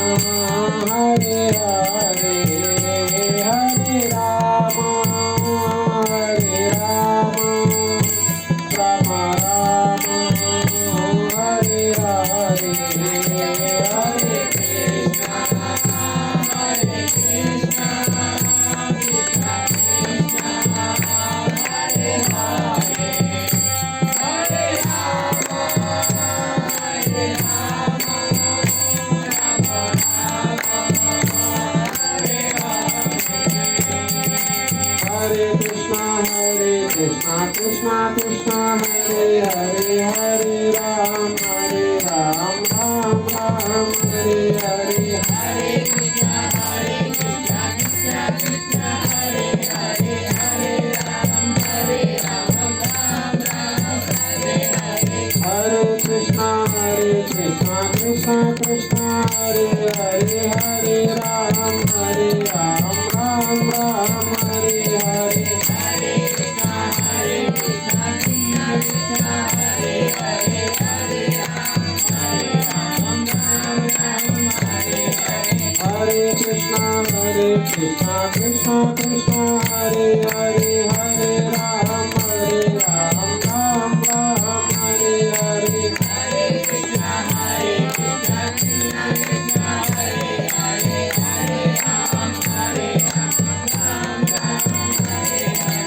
हरे हरे हरे राम राम राम हरे हरे हरे कृष्णा हरे कृष्णा कृष्णा कृष्णा हरे हरे हरे राम हरे Ram Ram Ram Hare Hare Krishna Krishna Krishna Hare Hare Hare Ram Ram Ram Hare Hare Hare Krishna Krishna Krishna Hare Hare Hare Ram Ram Ram Hare Hare Hare Krishna Krishna Krishna Hare Hare Hare Ram Ram Ram Hare Hare Hare Krishna Krishna Krishna Hare Hare Hare Ram Ram Ram Hare Hare Hare Krishna Krishna Krishna Hare Hare Hare Ram Ram Ram Hare Hare Hare Krishna Krishna Krishna Hare Hare Hare Ram Ram Ram Hare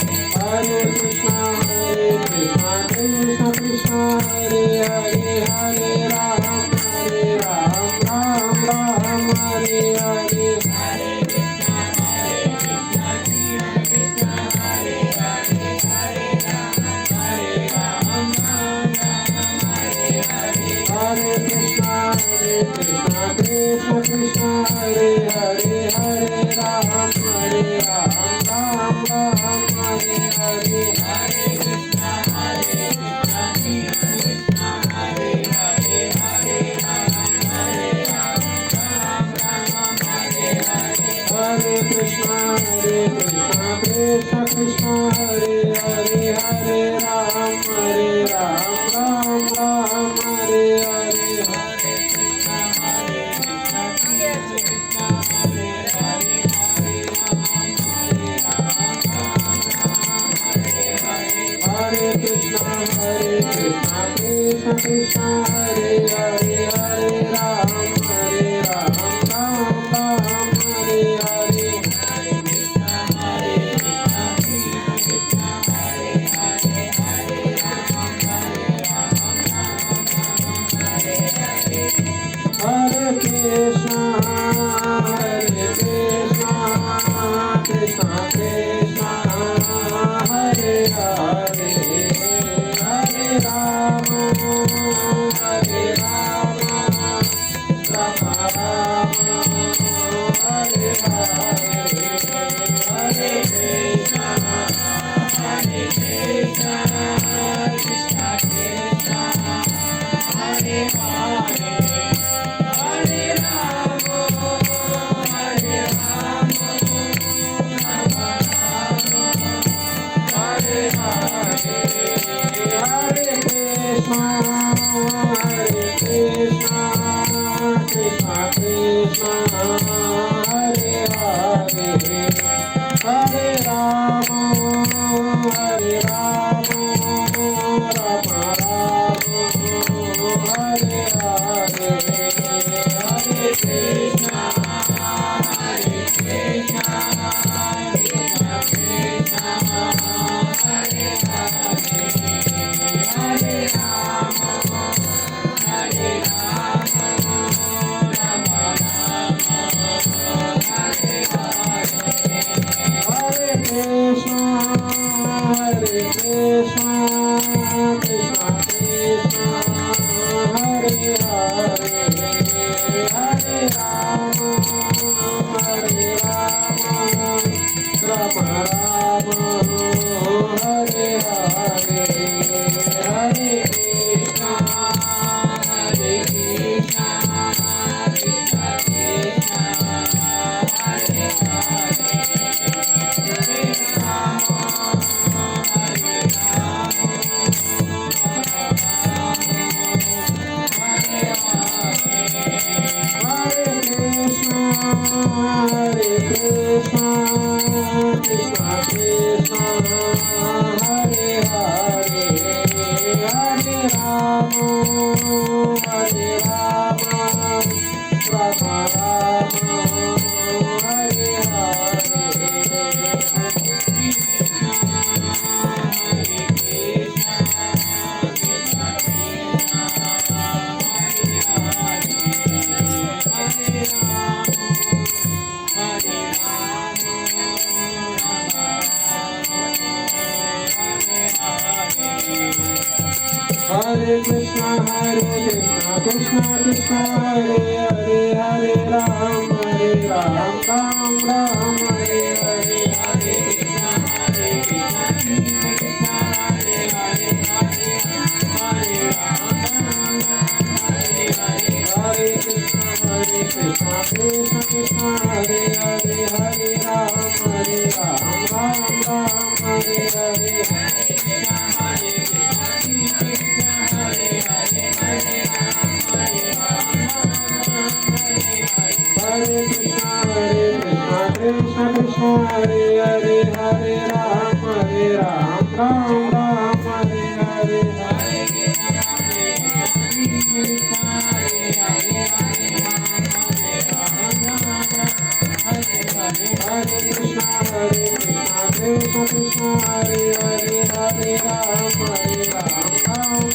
Hare Hare Krishna Krishna Krishna Hare Hare Hare Ram Ram Hare Hare Hare Krishna Krishna Krishna Hare Hare Hare Ram Ram Hare Hare Hare Krishna Krishna Krishna Hare Hare Hare Ram Ram Hare Hare Hare Krishna Krishna Krishna Hare Hare Hare Ram Ram Hare Hare Hare Krishna Krishna Krishna Hare Hare Hare Ram Ram Hare Hare Hare Krishna Krishna Krishna Hare Hare Hare Ram Hare Hare Krishna Krishna Krishna Hare Hare Hare Ram Ram Hare Hare Hare Krishna Krishna Krishna Hare Hare Hare Ram Hare Hare Hare Krishna Krishna Krishna Hare Hare Hare Ram Ram Ram Hare Hare Hare Krishna Krishna Krishna Hare Hare Hare Ram Hare Hare Krishna Krishna Krishna Hare Hare Hare Ram Ram Ram Hare Hare Hare Krishna Krishna Krishna Hare Hare Hare Ram Ram Hare Hare Hare Krishna Krishna Krishna Hare Hare Hare Ram Ram Ram Hare Hare Hare Krishna Krishna Krishna Hare Hare Hare Ram Hare Krishna Krishna Krishna Hare Hare Hare Ram Ram Ram Hare Hare Hare Krishna Krishna Krishna Hare Hare Hare Krishna Krishna Krishna Hare Hare Hare Ram Ram Hare Hare Hare Krishna Krishna Krishna Hare Hare Hare Ram Ram Hare Hare Hare Krishna Krishna Krishna Hare Hare Hare Ram Ram Hare Hare Hare Krishna Hare Krishna Krishna Krishna Hare Hare Hare Ram Ram Hare Hare Hare Hare Krishna Krishna Krishna Hare Hare Hare Ram Ram Hare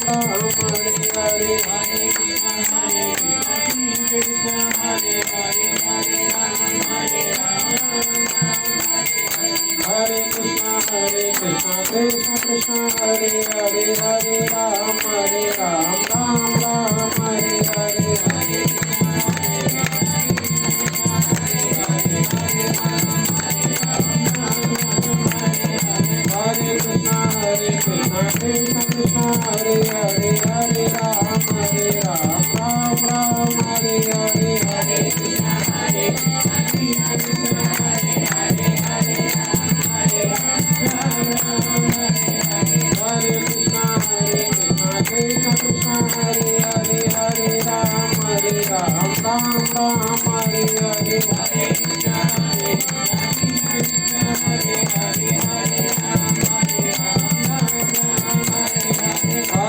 Hare Hare Krishna Krishna Hare Hare Hare Hare Krishna Krishna Krishna Hare Hare Hare Ram Ram Hare Hare Hare Krishna Hare Hare Hare Hare Krishna Krishna Krishna Hare Hare Hare Ram Ram Hare Hare Hare Krishna Krishna Krishna Hare Hare Hare Hare Krishna Krishna Krishna Hare Hare Hare Rama Hare Rama Rama Rama Hare Hare Krishna Hare Krishna Krishna Krishna Hare Hare Hare Rama Hare Rama Hare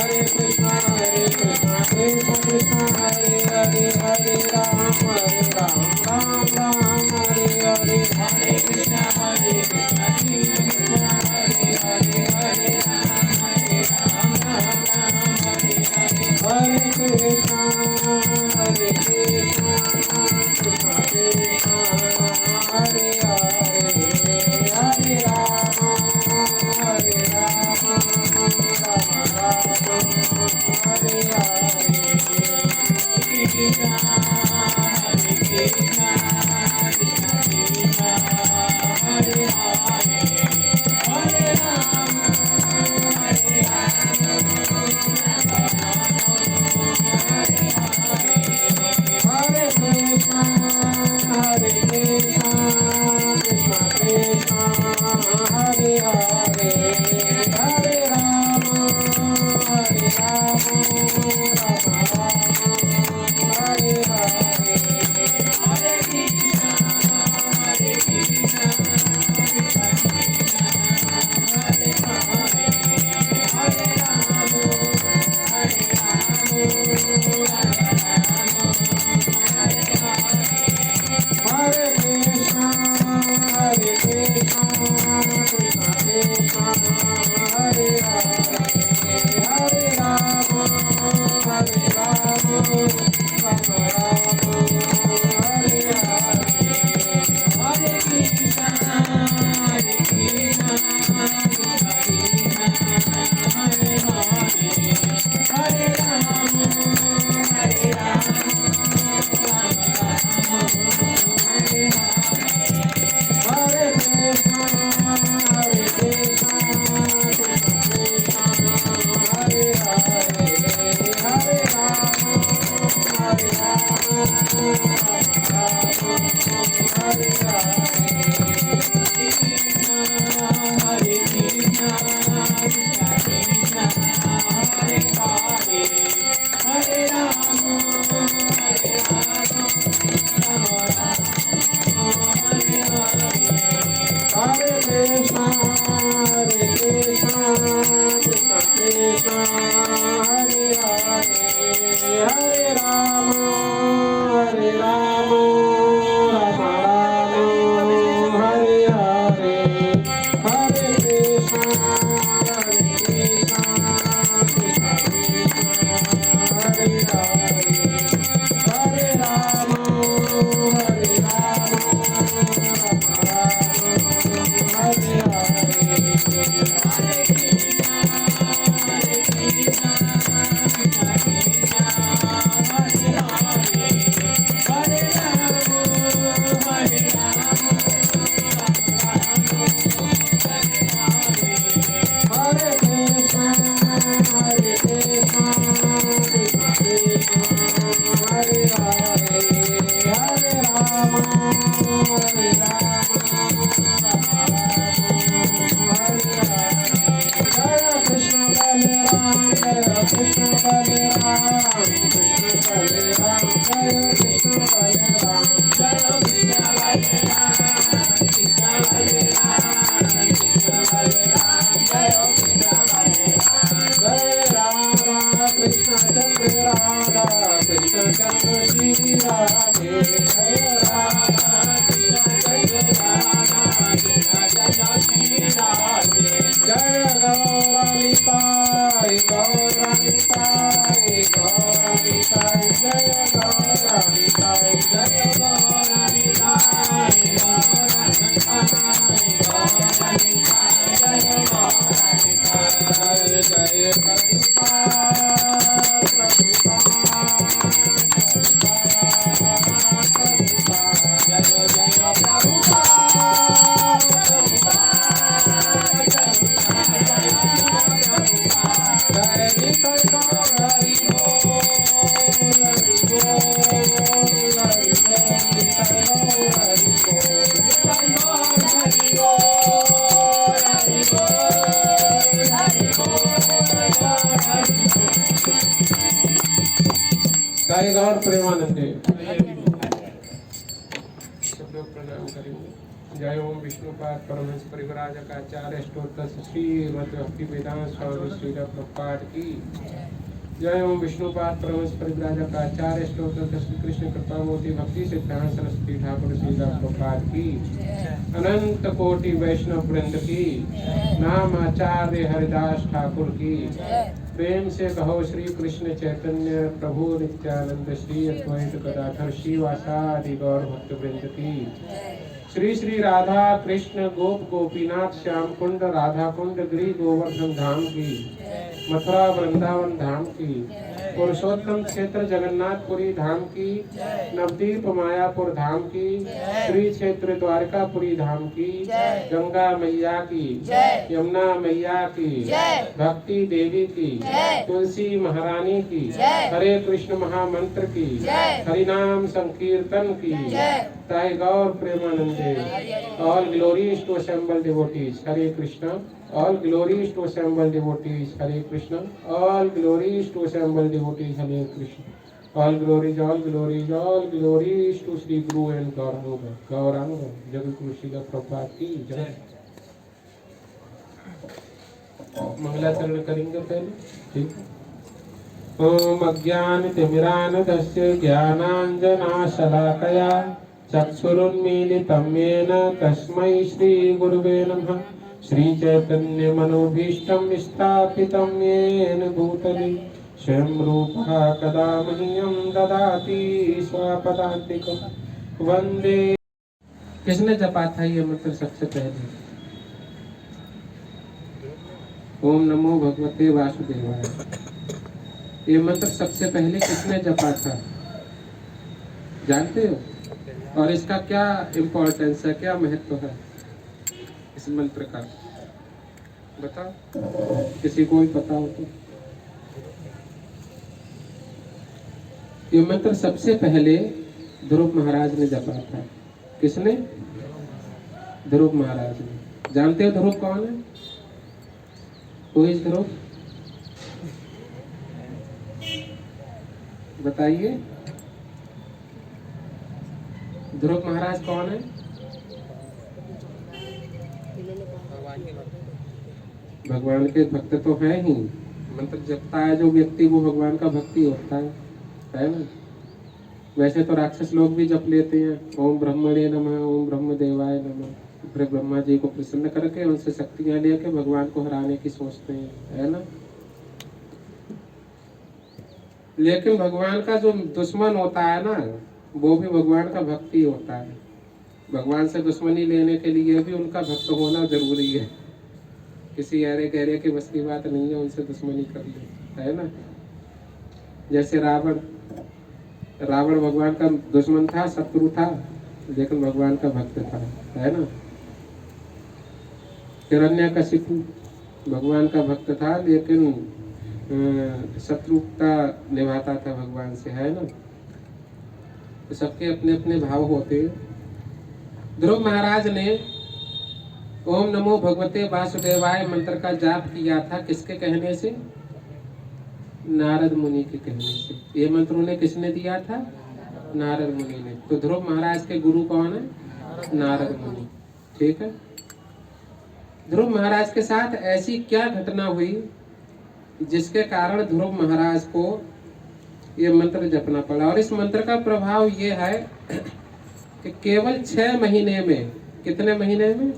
Krishna Krishna Krishna Hare Hare Hare Rama Hare Rama Rama Rama Hare Hare Hare Krishna Krishna Krishna Hare Hare Hare Rama Hare Rama Hare Krishna Krishna Krishna Hare Hare Hare Rama Hare Rama Rama Rama Hare Hare Hare Krishna Krishna Krishna Hare Hare Hare Rama Hare Rama Hare Krishna Krishna Krishna Hare Hare Hare Rama Hare Rama Hare Hare Krishna Hare Krishna Krishna Krishna Hare Hare Hare Rama Hare Rama Hare Krishna Krishna Krishna Hare Hare Hare Rama Hare Rama Rama Rama Hare Hare Hare Krishna Krishna Krishna Hare Hare Hare Rama Hare Rama Rama Rama Hare Hare Hare Krishna Krishna Balram जय कृष्ण बलराम जय कृष्ण बलराम कृष्ण बलराम कृष्ण बलराम जय कृष्ण बलराम जय राधा कृष्ण चंद्र राधा कृष्ण चंद्र श्री राधे जय राधा कृष्ण चंद्र राधा कृष्ण चंद्र श्री राधे जय गौरानिताय गौरानिताय गौरानिताय जय गौरानिताय जय गौरानिताय गौरानिताय गौरानिताय जय गौरानिताय जय प्रभुपाद प्रभुपाद प्रभुपाद जय जय प्रभुपाद गौर प्रेमानंदे सब लोग प्रणाम करेंगे। जय ओम विष्णुपाद परमहंस परिव्राजक आचार्य स्तोत्र श्री भक्ति वेदांत स्वामी श्री प्रभुपाद की जय ओम विष्णुपाद परमहंस परिव्राजक आचार्य स्तोत्र श्री कृष्ण कृपामूर्ति भक्ति सिद्धांत सरस्वती ठाकुर श्री प्रभुपाद की अनंत कोटि वैष्णव वृंद की नाम आचार्य हरिदास ठाकुर की प्रेम से कहो श्री कृष्ण चैतन्य प्रभु नित्यानंद श्री अद्वैत गदाधर श्रीवासादि गौर भक्त वृंद की श्री श्री राधा कृष्ण गोप गोपीनाथ श्याम कुंड राधा कुंड गिरि गोवर्धन धाम की मथुरा वृंदावन धाम की पुरुषोत्तम क्षेत्र जगन्नाथपुरी धाम की नवदीप मायापुर धाम की श्री क्षेत्र द्वारकापुरी धाम की गंगा मैया की यमुना मैया की भक्ति देवी की तुलसी महारानी की हरे कृष्ण महामंत्र की हरिनाम संकीर्तन की ताई गौर प्रेमानंदे all glories to assembled devotees Hare Krishna all glories to assemble devotees Hare Krishna all glories to assemble devotees Hare Krishna all glories to Sri Guru and Gauranga Jagadguru Srila Prabhupada की जय। मंगलाचरण करेंगे पहले ठीक। ओम अज्ञानतिमिरान्धस्य ज्ञानाञ्जनशलाकया चक्षुरुन्मीलितं येन तस्मै श्रीगुरुवे नमः श्री चैतन्य मनोभीष्टं स्थापितं येन भूतले स्वयं रूपः कदा मह्यं ददाति स्वपदान्तिकं वन्दे। किसने जपा था ये मंत्र सबसे पहले? ओम नमो भगवते वासुदेवाय। ये मंत्र सबसे पहले किसने जपा था जानते हो? और इसका क्या इम्पोर्टेंस है, क्या महत्व है इस मंत्र का? बताओ, किसी को भी पता हो तो। ये मंत्र सबसे पहले ध्रुव महाराज ने जपा था। किसने? ध्रुव महाराज ने। जानते हो ध्रुव कौन है? Who is ध्रुव? बताइए, ध्रुव महाराज कौन है? भगवान के भक्त तो है ही। मंत्र जपता है जो व्यक्ति वो भगवान का भक्ति होता है ना। वैसे तो राक्षस लोग भी जप लेते हैं ओम ब्रह्मणे नमः ओम ब्रह्मदेवाय नमः। फिर ब्रह्मा जी को प्रसन्न करके उनसे शक्तियां लेके भगवान को हराने की सोचते हैं, है ना। लेकिन भगवान का जो दुश्मन होता है ना वो भी भगवान का भक्ति होता है। भगवान से दुश्मनी लेने के लिए भी उनका भक्त होना जरूरी है। किसी अरे गहरे की बस की बात नहीं है उनसे दुश्मनी कर ले, है ना। जैसे रावण भगवान का दुश्मन था, शत्रु था, लेकिन भगवान का भक्त था, है ना। हिरण्यकशिपु भगवान का भक्त था लेकिन शत्रुता निभाता था भगवान से, है ना। तो सबके अपने अपने भाव होते हैं। ध्रुव महाराज ने ओम नमो भगवते वासुदेवाय मंत्र का जाप किया था। किसके कहने से? नारद मुनि के कहने से। ये मंत्र उन्हें किसने दिया था? नारद मुनि ने। तो ध्रुव महाराज के गुरु कौन है? नारद मुनि। ठीक है। ध्रुव महाराज के साथ ऐसी क्या घटना हुई जिसके कारण ध्रुव महाराज को ये मंत्र जपना पड़ा? और इस मंत्र का प्रभाव ये है कि केवल 6 महीने में, कितने महीने में?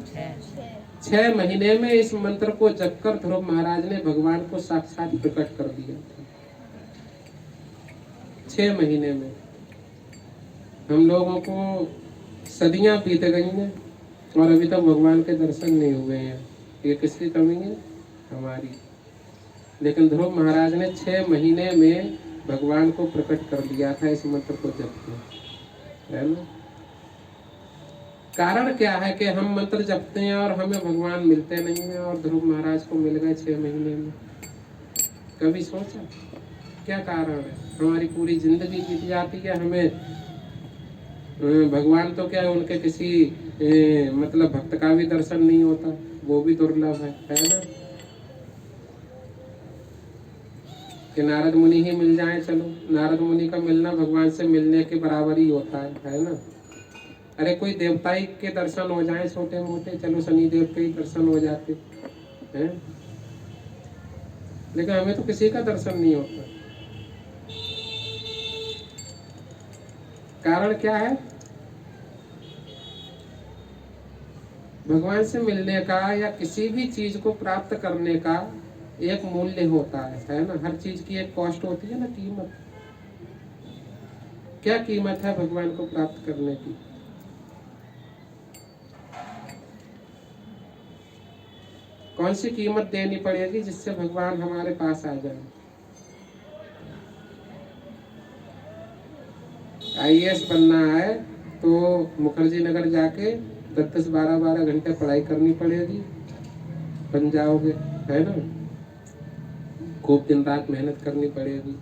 6 महीने में इस मंत्र को जपकर ध्रुव महाराज ने भगवान को साक्षात प्रकट कर दिया था। 6 महीने में। हम लोगों को सदियां बीत गई हैं और अभी तक भगवान के दर्शन नहीं हुए हैं। ये किसकी कमी है? हमारी। लेकिन ध्रुव महाराज ने 6 महीने में भगवान को प्रकट कर दिया था इस मंत्र को जप के, है ना। कारण क्या है कि हम मंत्र जपते हैं और हमें भगवान मिलते नहीं हैं, और ध्रुव महाराज को मिल गए 6 महीने में। कभी सोचा क्या कारण है? हमारी पूरी जिंदगी बीत जाती है, हमें भगवान तो क्या उनके किसी मतलब भक्त का भी दर्शन नहीं होता, वो भी दुर्लभ है ना। कि नारद मुनि ही मिल जाए, चलो नारद मुनि का मिलना भगवान से मिलने के बराबर ही होता है ना। अरे कोई देवताई के दर्शन हो जाए छोटे मोटे, चलो शनि देव के ही दर्शन हो जाते हैं, लेकिन हमें तो किसी का दर्शन नहीं होता। कारण क्या है? भगवान से मिलने का या किसी भी चीज को प्राप्त करने का एक मूल्य होता है ना। हर चीज की एक कॉस्ट होती है ना, कीमत। क्या कीमत है भगवान को प्राप्त करने की? कौन सी कीमत देनी पड़ेगी जिससे भगवान हमारे पास आ जाए? IAS बनना है तो मुखर्जी नगर जाके 10-10, 12-12 घंटे पढ़ाई करनी पड़ेगी, बन जाओगे, है ना। खूब दिन रात मेहनत करनी पड़ेगी।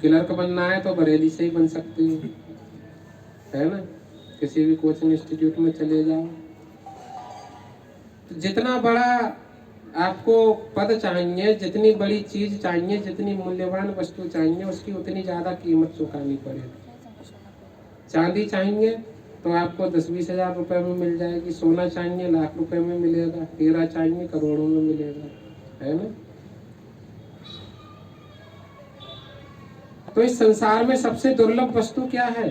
क्लर्क बनना है तो बरेली से ही बन सकती हो, है ना। किसी भी कोचिंग इंस्टीट्यूट में चले जाओ। तो जितना बड़ा आपको पद चाहिए, जितनी बड़ी चीज चाहिए, जितनी मूल्यवान वस्तु चाहिए, उसकी उतनी ज्यादा कीमत चुकानी पड़ेगी। चांदी चाहिए तो आपको 10-20 हजार रुपए में मिल जाएगी, सोना चाहिए लाख रुपए में मिलेगा, हीरा चाहिए करोड़ों में मिलेगा, है ना। तो इस संसार में सबसे दुर्लभ वस्तु क्या है?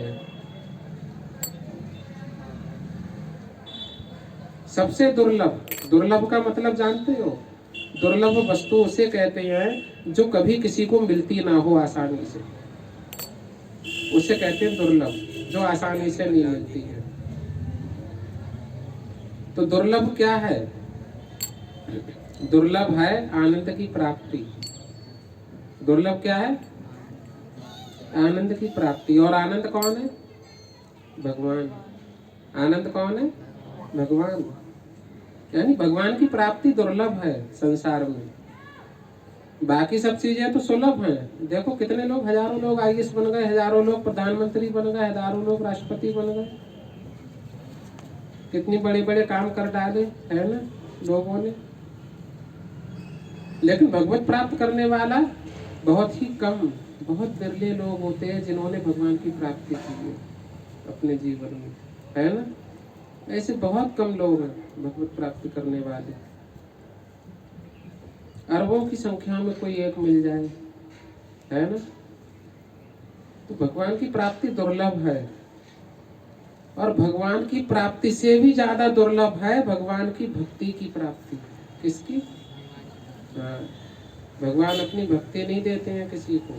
सबसे दुर्लभ, दुर्लभ का मतलब जानते हो? दुर्लभ वस्तु उसे कहते हैं जो कभी किसी को मिलती ना हो आसानी से, उसे कहते हैं दुर्लभ, जो आसानी से नहीं मिलती है। तो दुर्लभ क्या है? दुर्लभ है आनंद की प्राप्ति। दुर्लभ क्या है? आनंद की प्राप्ति। और आनंद कौन है? भगवान। आनंद कौन है? भगवान। यानी भगवान की प्राप्ति दुर्लभ है संसार में। बाकी सब चीजें तो सुलभ हैं। देखो कितने लोग, हजारों लोग IAS बन गए, हजारों लोग प्रधानमंत्री बन गए, हजारों लोग राष्ट्रपति बन गए, कितनी बड़े बड़े काम कर डाले, है ना लोगों ने। लेकिन भगवत प्राप्त करने वाला बहुत ही कम, बहुत बिरले लोग होते हैं जिन्होंने भगवान की प्राप्ति की है अपने जीवन में, है ना। ऐसे बहुत कम लोग हैं भगवत प्राप्ति करने वाले। अरबों की संख्या में कोई एक मिल जाए, है ना। तो भगवान की प्राप्ति दुर्लभ है। और भगवान की प्राप्ति से भी ज्यादा दुर्लभ है भगवान की भक्ति की प्राप्ति। किसकी? हाँ, भगवान अपनी भक्ति नहीं देते हैं किसी को।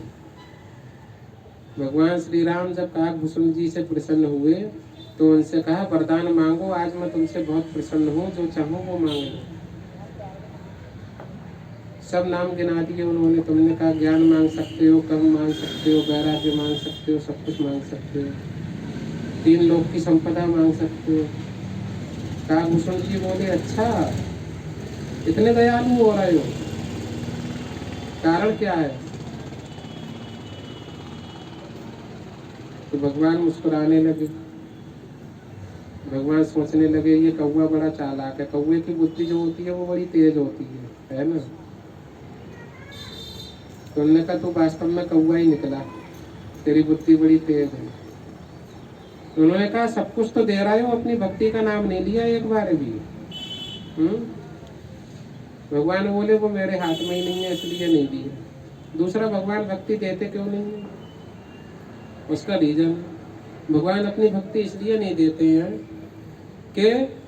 भगवान श्री राम जब काकभूषण जी से प्रसन्न हुए तो उनसे कहा, वरदान मांगो, आज मैं तुमसे बहुत प्रसन्न हूँ, जो चाहो वो मांगो। सब नाम गिना दिए उन्होंने। तुमने कहा ज्ञान मांग सकते हो, कर्म मांग सकते हो, वैराग्य मांग सकते हो, सब कुछ मांग सकते हो, 3 लोक की संपदा मांग सकते हो। काकभूषण जी बोले, अच्छा इतने दयालु हो रहे हो, कारण क्या है? तो भगवान मुस्कुराने लगे। भगवान सोचने लगे ये कौवा बड़ा चालाक है। कौवे की बुद्धि जो होती है वो बड़ी तेज होती है ना। तो उन्होंने कहा तू वास्तव में कौवा ही निकला, तेरी बुद्धि बड़ी तेज है। तो उन्होंने कहा सब कुछ तो दे रहा हो, अपनी भक्ति का नाम नहीं लिया एक बार भी। भगवान बोले वो मेरे हाथ में ही नहीं है इसलिए नहीं दिया। दूसरा, भगवान भक्ति देते क्यों नहीं है? उसका रीजन, भगवान अपनी भक्ति इसलिए नहीं देते हैं कि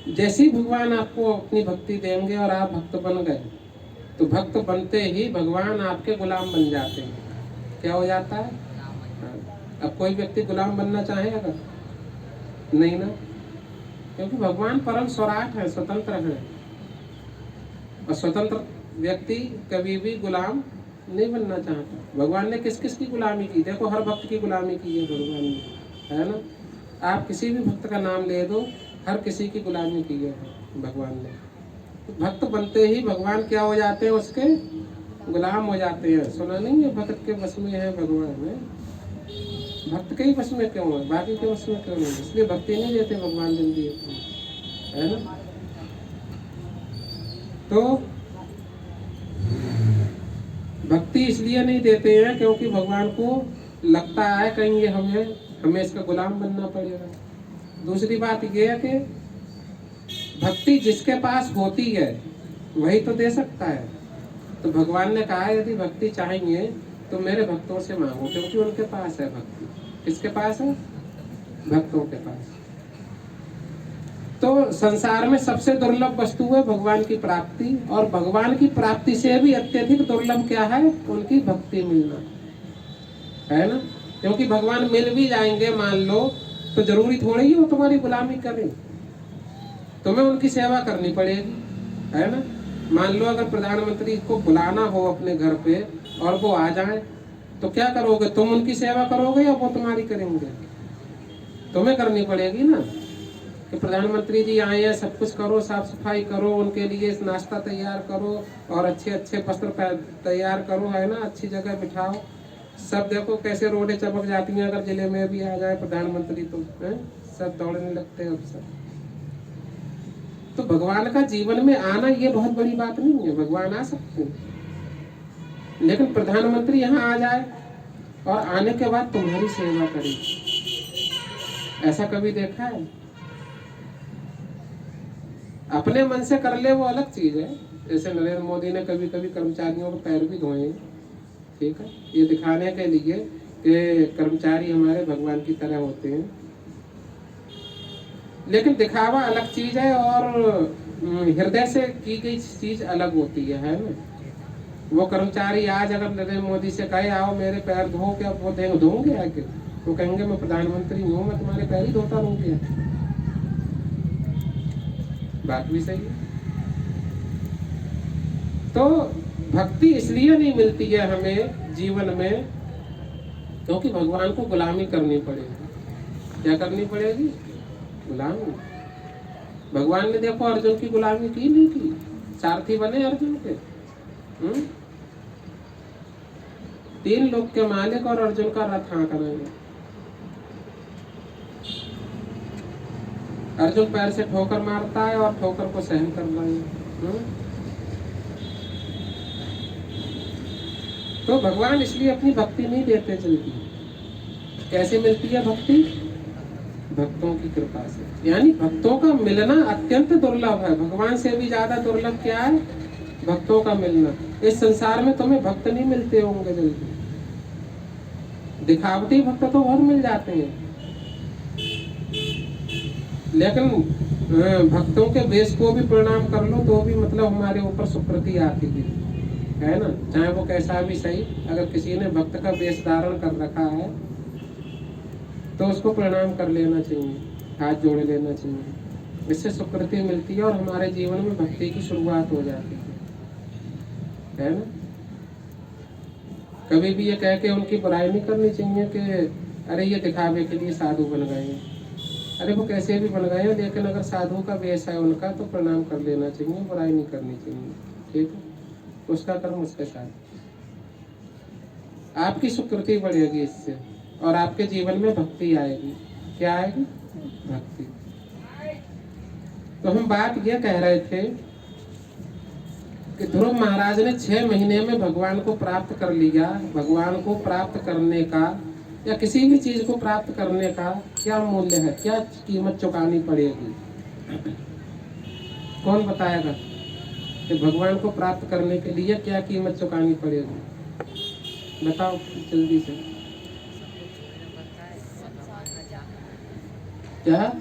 जैसे ही भगवान आपको अपनी भक्ति देंगे और आप भक्त बन गए, तो भक्त बनते ही भगवान आपके गुलाम बन जाते हैं। क्या हो जाता है? अब कोई व्यक्ति गुलाम बनना चाहेगा? नहीं ना, क्योंकि भगवान परम स्वराट है, स्वतंत्र है, और स्वतंत्र व्यक्ति कभी भी गुलाम नहीं बनना चाहता। भगवान ने किस किस की गुलामी की? देखो, हर भक्त की गुलामी की है भगवान ने, है ना। आप किसी भी भक्त का नाम ले दो, हर किसी की गुलामी की है भगवान ने। तो भक्त बनते ही भगवान क्या हो जाते हैं? उसके गुलाम हो जाते हैं। सुना नहीं है, भक्त के बस में है भगवान है। भक्त के ही बस में क्यों है, बाकी के बस में क्यों नहीं? इसलिए भक्ति नहीं देते भगवान जल्दी, है ना। तो भक्ति इसलिए नहीं देते हैं क्योंकि भगवान को लगता है कहीं ये हमें इसका गुलाम बनना पड़ेगा। दूसरी बात यह है कि भक्ति जिसके पास होती है वही तो दे सकता है। तो भगवान ने कहा यदि भक्ति चाहेंगे तो मेरे भक्तों से मांगो, क्योंकि उनके पास है भक्ति। किसके पास है? भक्तों के पास। तो संसार में सबसे दुर्लभ वस्तु है भगवान की प्राप्ति, और भगवान की प्राप्ति से भी अत्यधिक दुर्लभ क्या है? उनकी भक्ति मिलना, है ना। क्योंकि भगवान मिल भी जाएंगे मान लो, तो जरूरी थोड़ी ही वो तुम्हारी गुलामी करें, तुम्हें उनकी सेवा करनी पड़ेगी, है ना। मान लो अगर प्रधानमंत्री को बुलाना हो अपने घर पे और वो आ जाए, तो क्या करोगे? तुम उनकी सेवा करोगे या वो तुम्हारी करेंगे? तुम्हें करनी पड़ेगी ना, कि प्रधानमंत्री जी आए हैं, सब कुछ करो, साफ सफाई करो, उनके लिए नाश्ता तैयार करो और अच्छे अच्छे वस्त्र तैयार करो, है ना, अच्छी जगह बिठाओ। सब देखो कैसे रोडें चमक जाती हैं अगर जिले में भी आ जाए प्रधानमंत्री, तो है सब दौड़ने लगते हैं अब सब। तो भगवान का जीवन में आना ये बहुत बड़ी बात नहीं है, भगवान आ सकते हैं, लेकिन प्रधानमंत्री यहाँ आ जाए और आने के बाद तुम्हारी सेवा करे, ऐसा कभी देखा है? अपने मन से कर ले वो अलग चीज है। जैसे नरेंद्र मोदी ने कभी कभी कर्मचारियों के पैर भी धोए, ठीक है, ये दिखाने के लिए कि कर्मचारी हमारे भगवान की तरह होते हैं। लेकिन दिखावा अलग चीज है और हृदय से की गई चीज अलग होती है ना। वो कर्मचारी आज अगर नरेंद्र मोदी से कहे आओ मेरे पैर धो, क्या वो धोंगे आके? वो कहेंगे मैं प्रधानमंत्री हूँ, मैं तुम्हारे पैर ही धोता रहूँ क्या? बात भी सही है। तो भक्ति इसलिए नहीं मिलती है हमें जीवन में क्योंकि भगवान को गुलामी करनी पड़ेगी। क्या करनी पड़ेगी? गुलामी। भगवान ने देखो अर्जुन की गुलामी की नहीं की, सारथी बने अर्जुन के। 3 लोक के मालिक और अर्जुन का रथ हाँ करेंगे। अर्जुन पैर से ठोकर मारता है और ठोकर को सहन कर रहा है। तो भगवान इसलिए अपनी भक्ति नहीं देते जल्दी। कैसे मिलती है भक्ति? भक्तों की कृपा से। यानी भक्तों का मिलना अत्यंत दुर्लभ है। भगवान से भी ज्यादा दुर्लभ क्या है? भक्तों का मिलना। इस संसार में तुम्हें भक्त नहीं मिलते होंगे जल्दी, दिखावटी भक्त तो बहुत मिल जाते हैं, लेकिन भक्तों के वेश को भी प्रणाम कर लो तो भी मतलब हमारे ऊपर सुकृति आती है ना। चाहे वो कैसा भी सही, अगर किसी ने भक्त का वेश धारण कर रखा है तो उसको प्रणाम कर लेना चाहिए, हाथ जोड़ लेना चाहिए। इससे सुकृति मिलती है और हमारे जीवन में भक्ति की शुरुआत हो जाती है ना। कभी भी ये कह के उनकी बुराई नहीं करनी चाहिए कि अरे ये दिखावे के लिए साधु बन गए हैं। अरे वो कैसे भी बन गए हैं, लेकिन अगर साधु का वेश है उनका तो प्रणाम कर लेना चाहिए, बुराई नहीं करनी चाहिए, ठीक है। उसका कर्म उसके साथ, आपकी सुकृति बढ़ेगी इससे और आपके जीवन में भक्ति आएगी। क्या आएगी? भक्ति। तो हम बात ये कह रहे थे कि ध्रुव महाराज ने 6 महीने में भगवान को प्राप्त कर लिया। भगवान को प्राप्त करने का या किसी भी चीज को प्राप्त करने का क्या मूल्य है, क्या कीमत चुकानी पड़ेगी? कौन बताएगा कि भगवान को प्राप्त करने के लिए क्या कीमत चुकानी पड़ेगी? बताओ जल्दी से। क्या?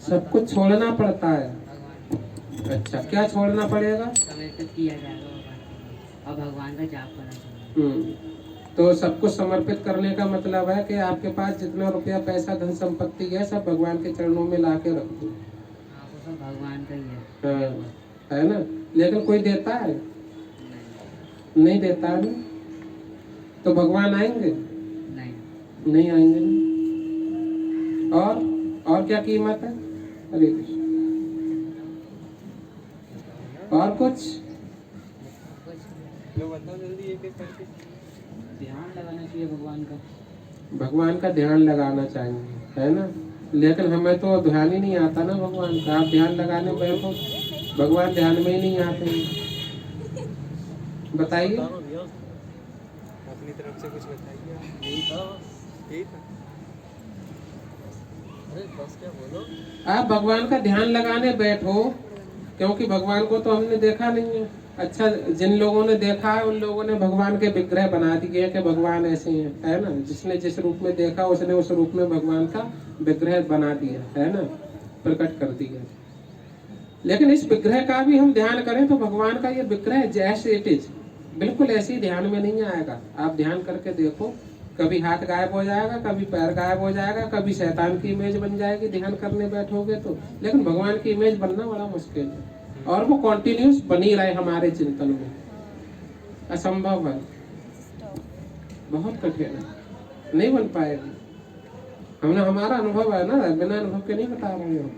सब कुछ छोड़ना पड़ता है। अच्छा, क्या छोड़ना पड़ेगा? समर्पित किया जाएगा और भगवान का जाप करना। तो सब कुछ समर्पित करने का मतलब है कि आपके पास जितना रुपया पैसा धन संपत्ति है सब भगवान के चरणों में ला के रख दो। वो सब भगवान का ही है। है ना? लेकिन कोई देता है? नहीं देता है ना? तो भगवान आएंगे? नहीं आएंगे ना। और क्या कीमत है? हरे कृष्ण। और कुछ ध्यान लगाना चाहिए भगवान का। भगवान का ध्यान लगाना चाहिए, है ना? लेकिन हमें तो ध्यान ही नहीं आता ना भगवान का। आप ध्यान लगाने बैठो, भगवान ध्यान में ही नहीं आते हैं। बताइए, अपनी तरफ से कुछ बताइए। यही था। अरे बस क्या बोलो। आप भगवान का ध्यान लगाने बैठो, क्योंकि भगवान को तो हमने देखा नहीं है। अच्छा, जिन लोगों ने देखा है उन लोगों ने भगवान के विग्रह बना दिए कि भगवान ऐसे हैं, है ना? जिसने जिस रूप में देखा उसने उस रूप में भगवान का विग्रह बना दिया, है ना? प्रकट कर दिया। लेकिन इस विग्रह का भी हम ध्यान करें तो भगवान का ये विग्रह जैसे इट इज बिल्कुल ऐसे ही ध्यान में नहीं आएगा। आप ध्यान करके देखो, कभी हाथ गायब हो जाएगा, कभी पैर गायब हो जाएगा, कभी शैतान की इमेज बन जाएगी ध्यान करने बैठोगे तो। लेकिन भगवान की इमेज बनना बड़ा मुश्किल है और वो कॉन्टिन्यूस बनी रहे हमारे चिंतन में, असंभव है, बहुत कठिन है, नहीं बन पाएगी। हमने हमारा अनुभव है ना, बिना अनुभव के नहीं बता रहे हो।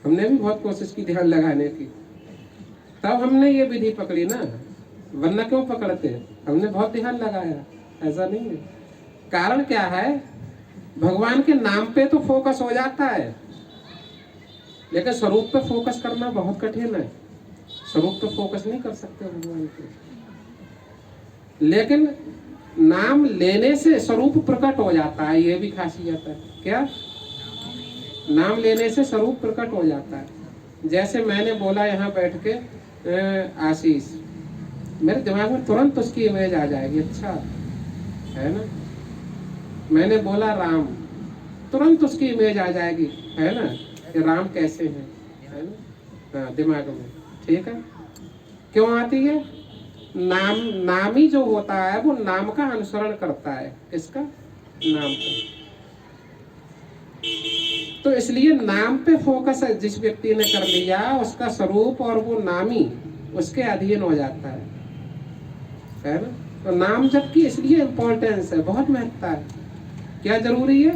हमने भी बहुत कोशिश की ध्यान लगाने की, तब हमने ये विधि पकड़ी ना, वरना क्यों पकड़ते? हमने बहुत ध्यान लगाया, ऐसा नहीं है। कारण क्या है? भगवान के नाम पे तो फोकस हो जाता है, लेकिन स्वरूप पे फोकस करना बहुत कठिन है। स्वरूप पे फोकस नहीं कर सकते भगवान के, लेकिन नाम लेने से स्वरूप प्रकट हो जाता है। ये भी खासियत है। क्या? नाम लेने से स्वरूप प्रकट हो जाता है। जैसे मैंने बोला यहाँ बैठ के आशीष, मेरे दिमाग में तुरंत उसकी इमेज आ जाएगी। अच्छा, है ना? मैंने बोला राम, तुरंत उसकी इमेज आ जाएगी, है ना? कि राम कैसे हैं, है ना? हाँ, दिमाग में। ठीक है, क्यों आती है? नाम ही जो होता है वो नाम का अनुसरण करता है। किसका? नाम का। तो इसलिए नाम पे फोकस जिस व्यक्ति ने कर लिया, उसका स्वरूप और वो नामी उसके अधीन हो जाता है ना? तो नाम जप की इसलिए इम्पोर्टेंस है, बहुत महत्ता है। क्या जरूरी है?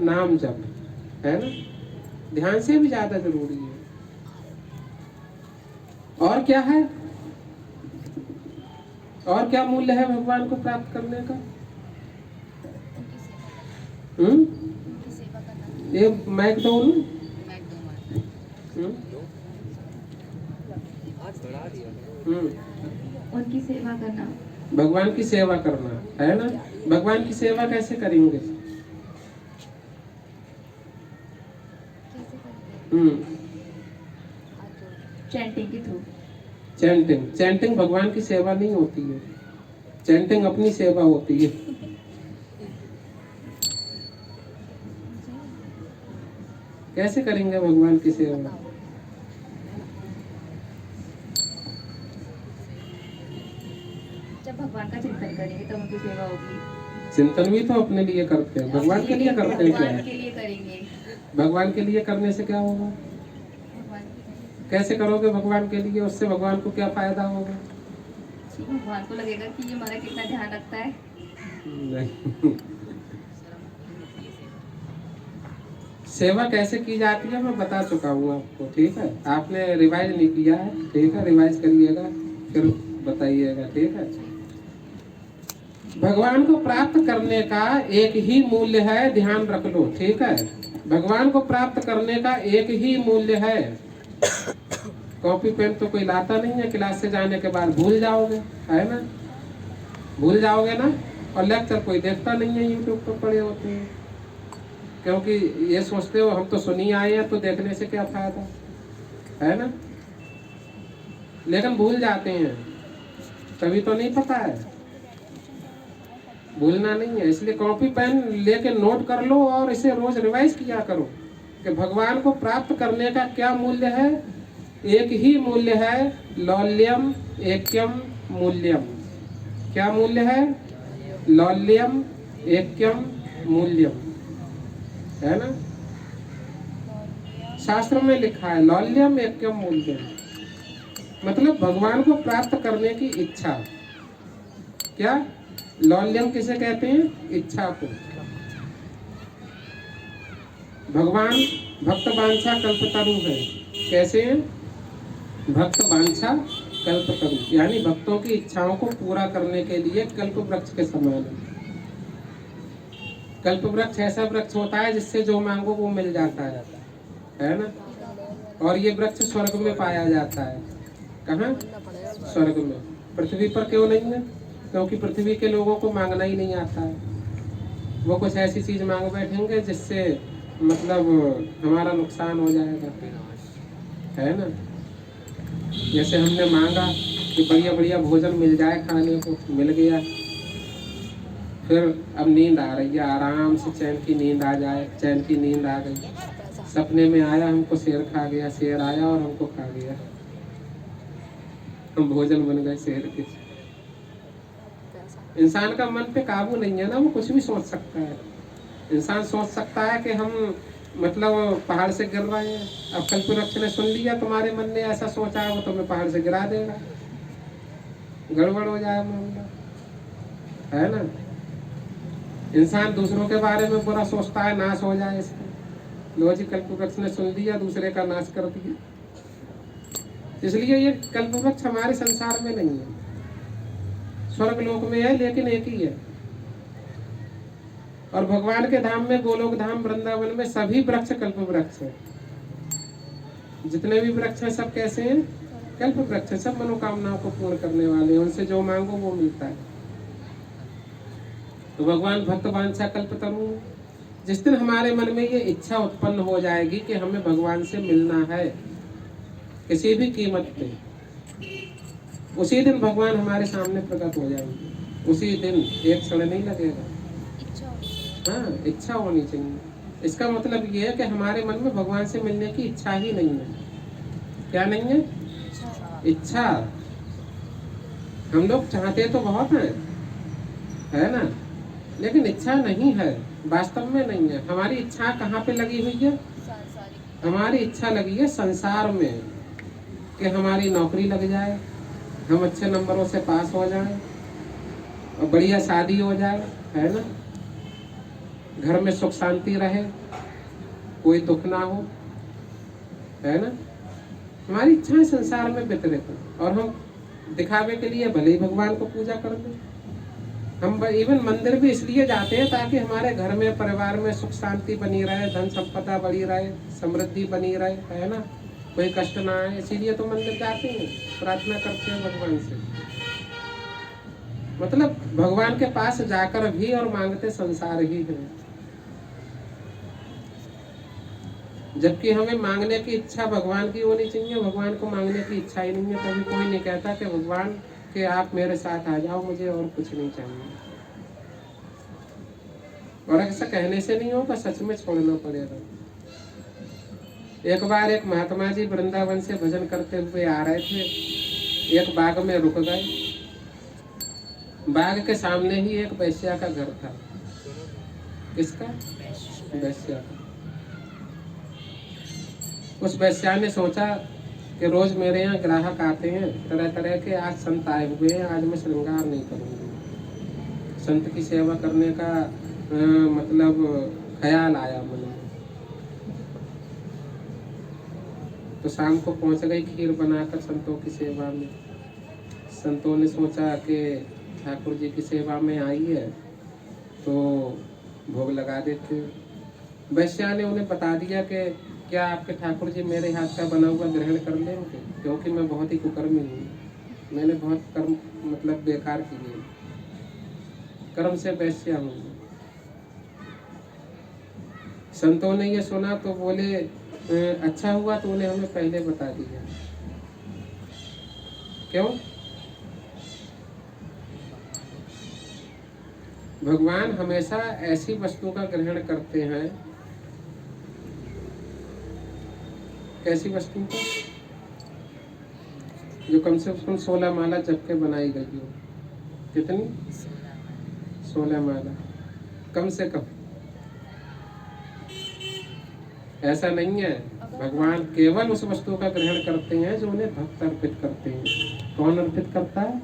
नाम जप, है ना? ध्यान से भी ज्यादा जरूरी है। और क्या है? और क्या मूल्य है भगवान को प्राप्त करने का? ये मैक दो ना। उनकी सेवा करना, भगवान की सेवा करना, है ना? भगवान की सेवा कैसे करेंगे? चैंटिंग के थ्रू। चैंटिंग भगवान की सेवा नहीं होती है, चैंटिंग अपनी सेवा होती है। कैसे करेंगे भगवान की सेवा? जब भगवान का चिंतन करेंगे तब उनकी सेवा होगी। चिंतन भी तो अपने लिए करते हैं, भगवान के लिए करते हैं। भगवान के लिए करेंगे। भगवान के लिए करने से क्या होगा? कैसे करोगे भगवान के लिए? उससे भगवान को क्या फायदा होगा? भगवान को लगेगा कि ये हमारा कितना ध्यान रखता है। नहीं। सेवा कैसे की जाती है मैं बता चुका हूँ आपको, ठीक है? आपने रिवाइज नहीं किया है, ठीक है? रिवाइज करिएगा फिर बताइएगा, ठीक है? भगवान को प्राप्त करने का एक ही मूल्य है, ध्यान रख लो, ठीक है? भगवान को प्राप्त करने का एक ही मूल्य है, कॉपी पेन तो कोई लाता नहीं है, क्लास से जाने के बाद भूल जाओगे, है ना, भूल जाओगे ना। और लेक्चर कोई देखता नहीं है, यूट्यूब पर पड़े होते हैं, क्योंकि ये सोचते हो हम तो सुनी आए हैं तो देखने से क्या फायदा, है ना। लेकिन भूल जाते हैं, तभी तो नहीं पता है, भूलना नहीं है। इसलिए कॉपी पेन लेके नोट कर लो और इसे रोज रिवाइज किया करो कि भगवान को प्राप्त करने का क्या मूल्य है। एक ही मूल्य है, लौल्यम एक्यम मूल्यम। क्या मूल्य है? लौल्यम एक्यम मूल्यम, है ना। शास्त्र में लिखा है लौल्यम एक्यम मूल्यम, मतलब भगवान को प्राप्त करने की इच्छा। क्या लौल्यम किसे कहते हैं? इच्छा को। भगवान भक्त वांछा कल्पतरु है। कैसे हैं? भक्त वांछा कल्पतरु, यानी भक्तों की इच्छाओं को पूरा करने के लिए कल्प वृक्ष के समान है। कल्प वृक्ष ऐसा वृक्ष होता है जिससे जो मांगो वो मिल जाता है ना। और ये वृक्ष स्वर्ग में पाया जाता है। कहाँ? स्वर्ग में। पृथ्वी पर क्यों नहीं है? क्योंकि पृथ्वी के लोगों को मांगना ही नहीं आता है। वो कुछ ऐसी चीज मांग बैठेंगे जिससे मतलब हमारा नुकसान हो जाएगा, है ना। जैसे हमने मांगा कि बढ़िया बढ़िया भोजन मिल जाए खाने को, मिल गया, फिर अब नींद आ रही है, आराम से चैन की नींद आ जाए, चैन की नींद आ गई। सपने में आया हमको शेर खा गया, शेर आया और हमको खा गया, हम भोजन बन गए शेर के। इंसान का मन पे काबू नहीं है ना, वो कुछ भी सोच सकता है। इंसान सोच सकता है कि हम मतलब पहाड़ से गिर रहे हैं। अब कल्प वृक्ष ने सुन लिया तुम्हारे मन ने ऐसा सोचा है, वो तुम्हें पहाड़ से गिरा देगा, गड़बड़ हो जाए मामला, है ना। इंसान दूसरों के बारे में बुरा सोचता है, नाश हो जाए इसका। लो जी, कल्प वृक्ष ने सुन लिया, दूसरे का नाश कर दिया। इसलिए ये कल्प वृक्ष हमारे संसार में नहीं है, स्वर्ग लोक में है, लेकिन एक ही है। और भगवान के धाम में, गोलोक धाम वृंदावन में सभी वृक्ष कल्प वृक्ष है। जितने भी वृक्ष हैं सब कैसे हैं? कल्प वृक्ष है। सब मनोकामनाओं को पूर्ण करने वाले हैं, उनसे जो मांगो वो मिलता है। तो भगवान भक्त वांछा कल्पतरु। जिस दिन हमारे मन में ये इच्छा उत्पन्न हो जाएगी कि हमें भगवान से मिलना है किसी भी कीमत पे, उसी दिन भगवान हमारे सामने प्रकट हो जाएंगे। उसी दिन, एक क्षण नहीं लगेगा। हाँ, इच्छा होनी चाहिए। इसका मतलब ये है कि हमारे मन में भगवान से मिलने की इच्छा ही नहीं है। क्या नहीं है? इच्छा। हम लोग चाहते तो बहुत हैं, है ना, लेकिन इच्छा नहीं है, वास्तव में नहीं है। हमारी इच्छा कहाँ पे लगी हुई है? हमारी इच्छा लगी है संसार में, कि हमारी नौकरी लग जाए, हम अच्छे नंबरों से पास हो जाएं और बढ़िया शादी हो जाए, है ना, घर में सुख शांति रहे, कोई दुख ना हो, है ना। हमारी इच्छाएं संसार में वितरित हैं और हम दिखावे के लिए भले ही भगवान को पूजा कर दें। हम इवन मंदिर भी इसलिए जाते हैं ताकि हमारे घर में, परिवार में सुख शांति बनी रहे, धन संपदा बढ़ी रहे, समृद्धि बनी रहे, है ना, कोई कष्ट ना आए। इसीलिए तो मंदिर जाते हैं, प्रार्थना करते हैं भगवान से। मतलब भगवान के पास जाकर भी और मांगते संसार ही है। जबकि हमें मांगने की इच्छा भगवान की होनी चाहिए, भगवान को मांगने की इच्छा ही नहीं है। कभी कोई नहीं कहता कि भगवान कि आप मेरे साथ आ जाओ, मुझे और कुछ नहीं चाहिए। और ऐसा कहने से नहीं होगा, सच में छोड़ना पड़ेगा। एक बार एक महात्मा जी वृंदावन से भजन करते हुए आ रहे थे, एक बाग में रुक गए। बाग के सामने ही एक वैश्या का घर था। किसका? वैश्या का। उस वैश्या ने सोचा कि रोज मेरे यहाँ ग्राहक आते हैं तरह तरह के, आज संत आए हुए हैं, आज मैं श्रृंगार नहीं करूँगी। संत की सेवा करने का मतलब ख्याल आया मन में। तो शाम को पहुँच गई खीर बनाकर संतों की सेवा में। संतों ने सोचा कि ठाकुर जी की सेवा में आई है तो भोग लगा देते। वैश्या ने उन्हें बता दिया कि क्या आपके ठाकुर जी मेरे हाथ का बना हुआ ग्रहण कर लेंगे? क्योंकि मैं बहुत ही कुकर्मी हूँ, मैंने बहुत कर्म मतलब बेकार किए, कर्म से वैश्या हूँ। संतों ने ये सुना तो बोले अच्छा हुआ तो उन्हें हमें पहले बता दिया। क्यों? भगवान हमेशा ऐसी वस्तु का ग्रहण करते हैं, कैसी वस्तु का, जो कम से कम 16 माला जप के बनाई गई हो। कितनी? 16 माला कम से कम। ऐसा नहीं है, भगवान केवल उस वस्तु का ग्रहण करते हैं जो उन्हें भक्त अर्पित करते हैं। कौन अर्पित करता है?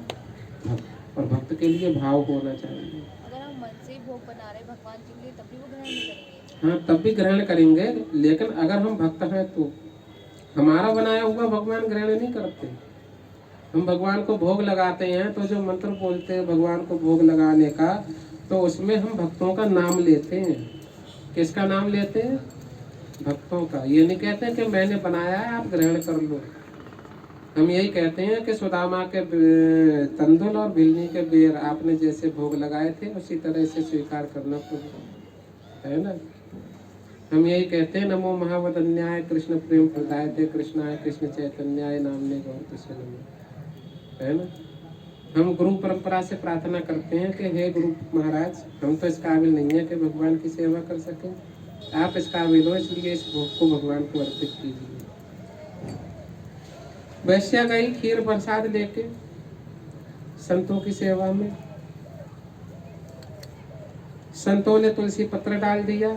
भक्त। और भक्त के लिए भाव होना चाहिए। अगर हम मन से भोग बना रहे भगवान के लिए तब भी वो ग्रहण नहीं करेंगे? हाँ, तब भी ग्रहण करेंगे, लेकिन अगर हम भक्त हैं तो हमारा बनाया हुआ भगवान ग्रहण नहीं करते। हम भगवान को भोग लगाते हैं तो जो मंत्र बोलते हैं भगवान को भोग लगाने का, तो उसमें हम भक्तों का नाम लेते हैं। किसका नाम लेते हैं? भक्तों का। ये नहीं कहते हैं कि मैंने बनाया है आप ग्रहण कर लो। हम यही कहते हैं कि सुदामा के तंदुल और भिलनी के बेर आपने जैसे भोग लगाए थे उसी तरह से स्वीकार करना प्रभु, है ना। हम यही कहते हैं नमो महावदन्याय कृष्ण प्रेम प्रदाय थे कृष्णाय कृष्ण चैतन्याय नामने गौर से नमः, है ना। हम गुरु परंपरा से प्रार्थना करते हैं कि हे गुरु महाराज, हम तो इस काबिल नहीं है कि भगवान की सेवा कर सकें, आप इस काबिल हो, इसलिए इस भोग को भगवान को अर्पित कीजिए। वैश्या गई खीर प्रसाद लेके संतों की सेवा में। संतों ने तुलसी पत्र डाल दिया,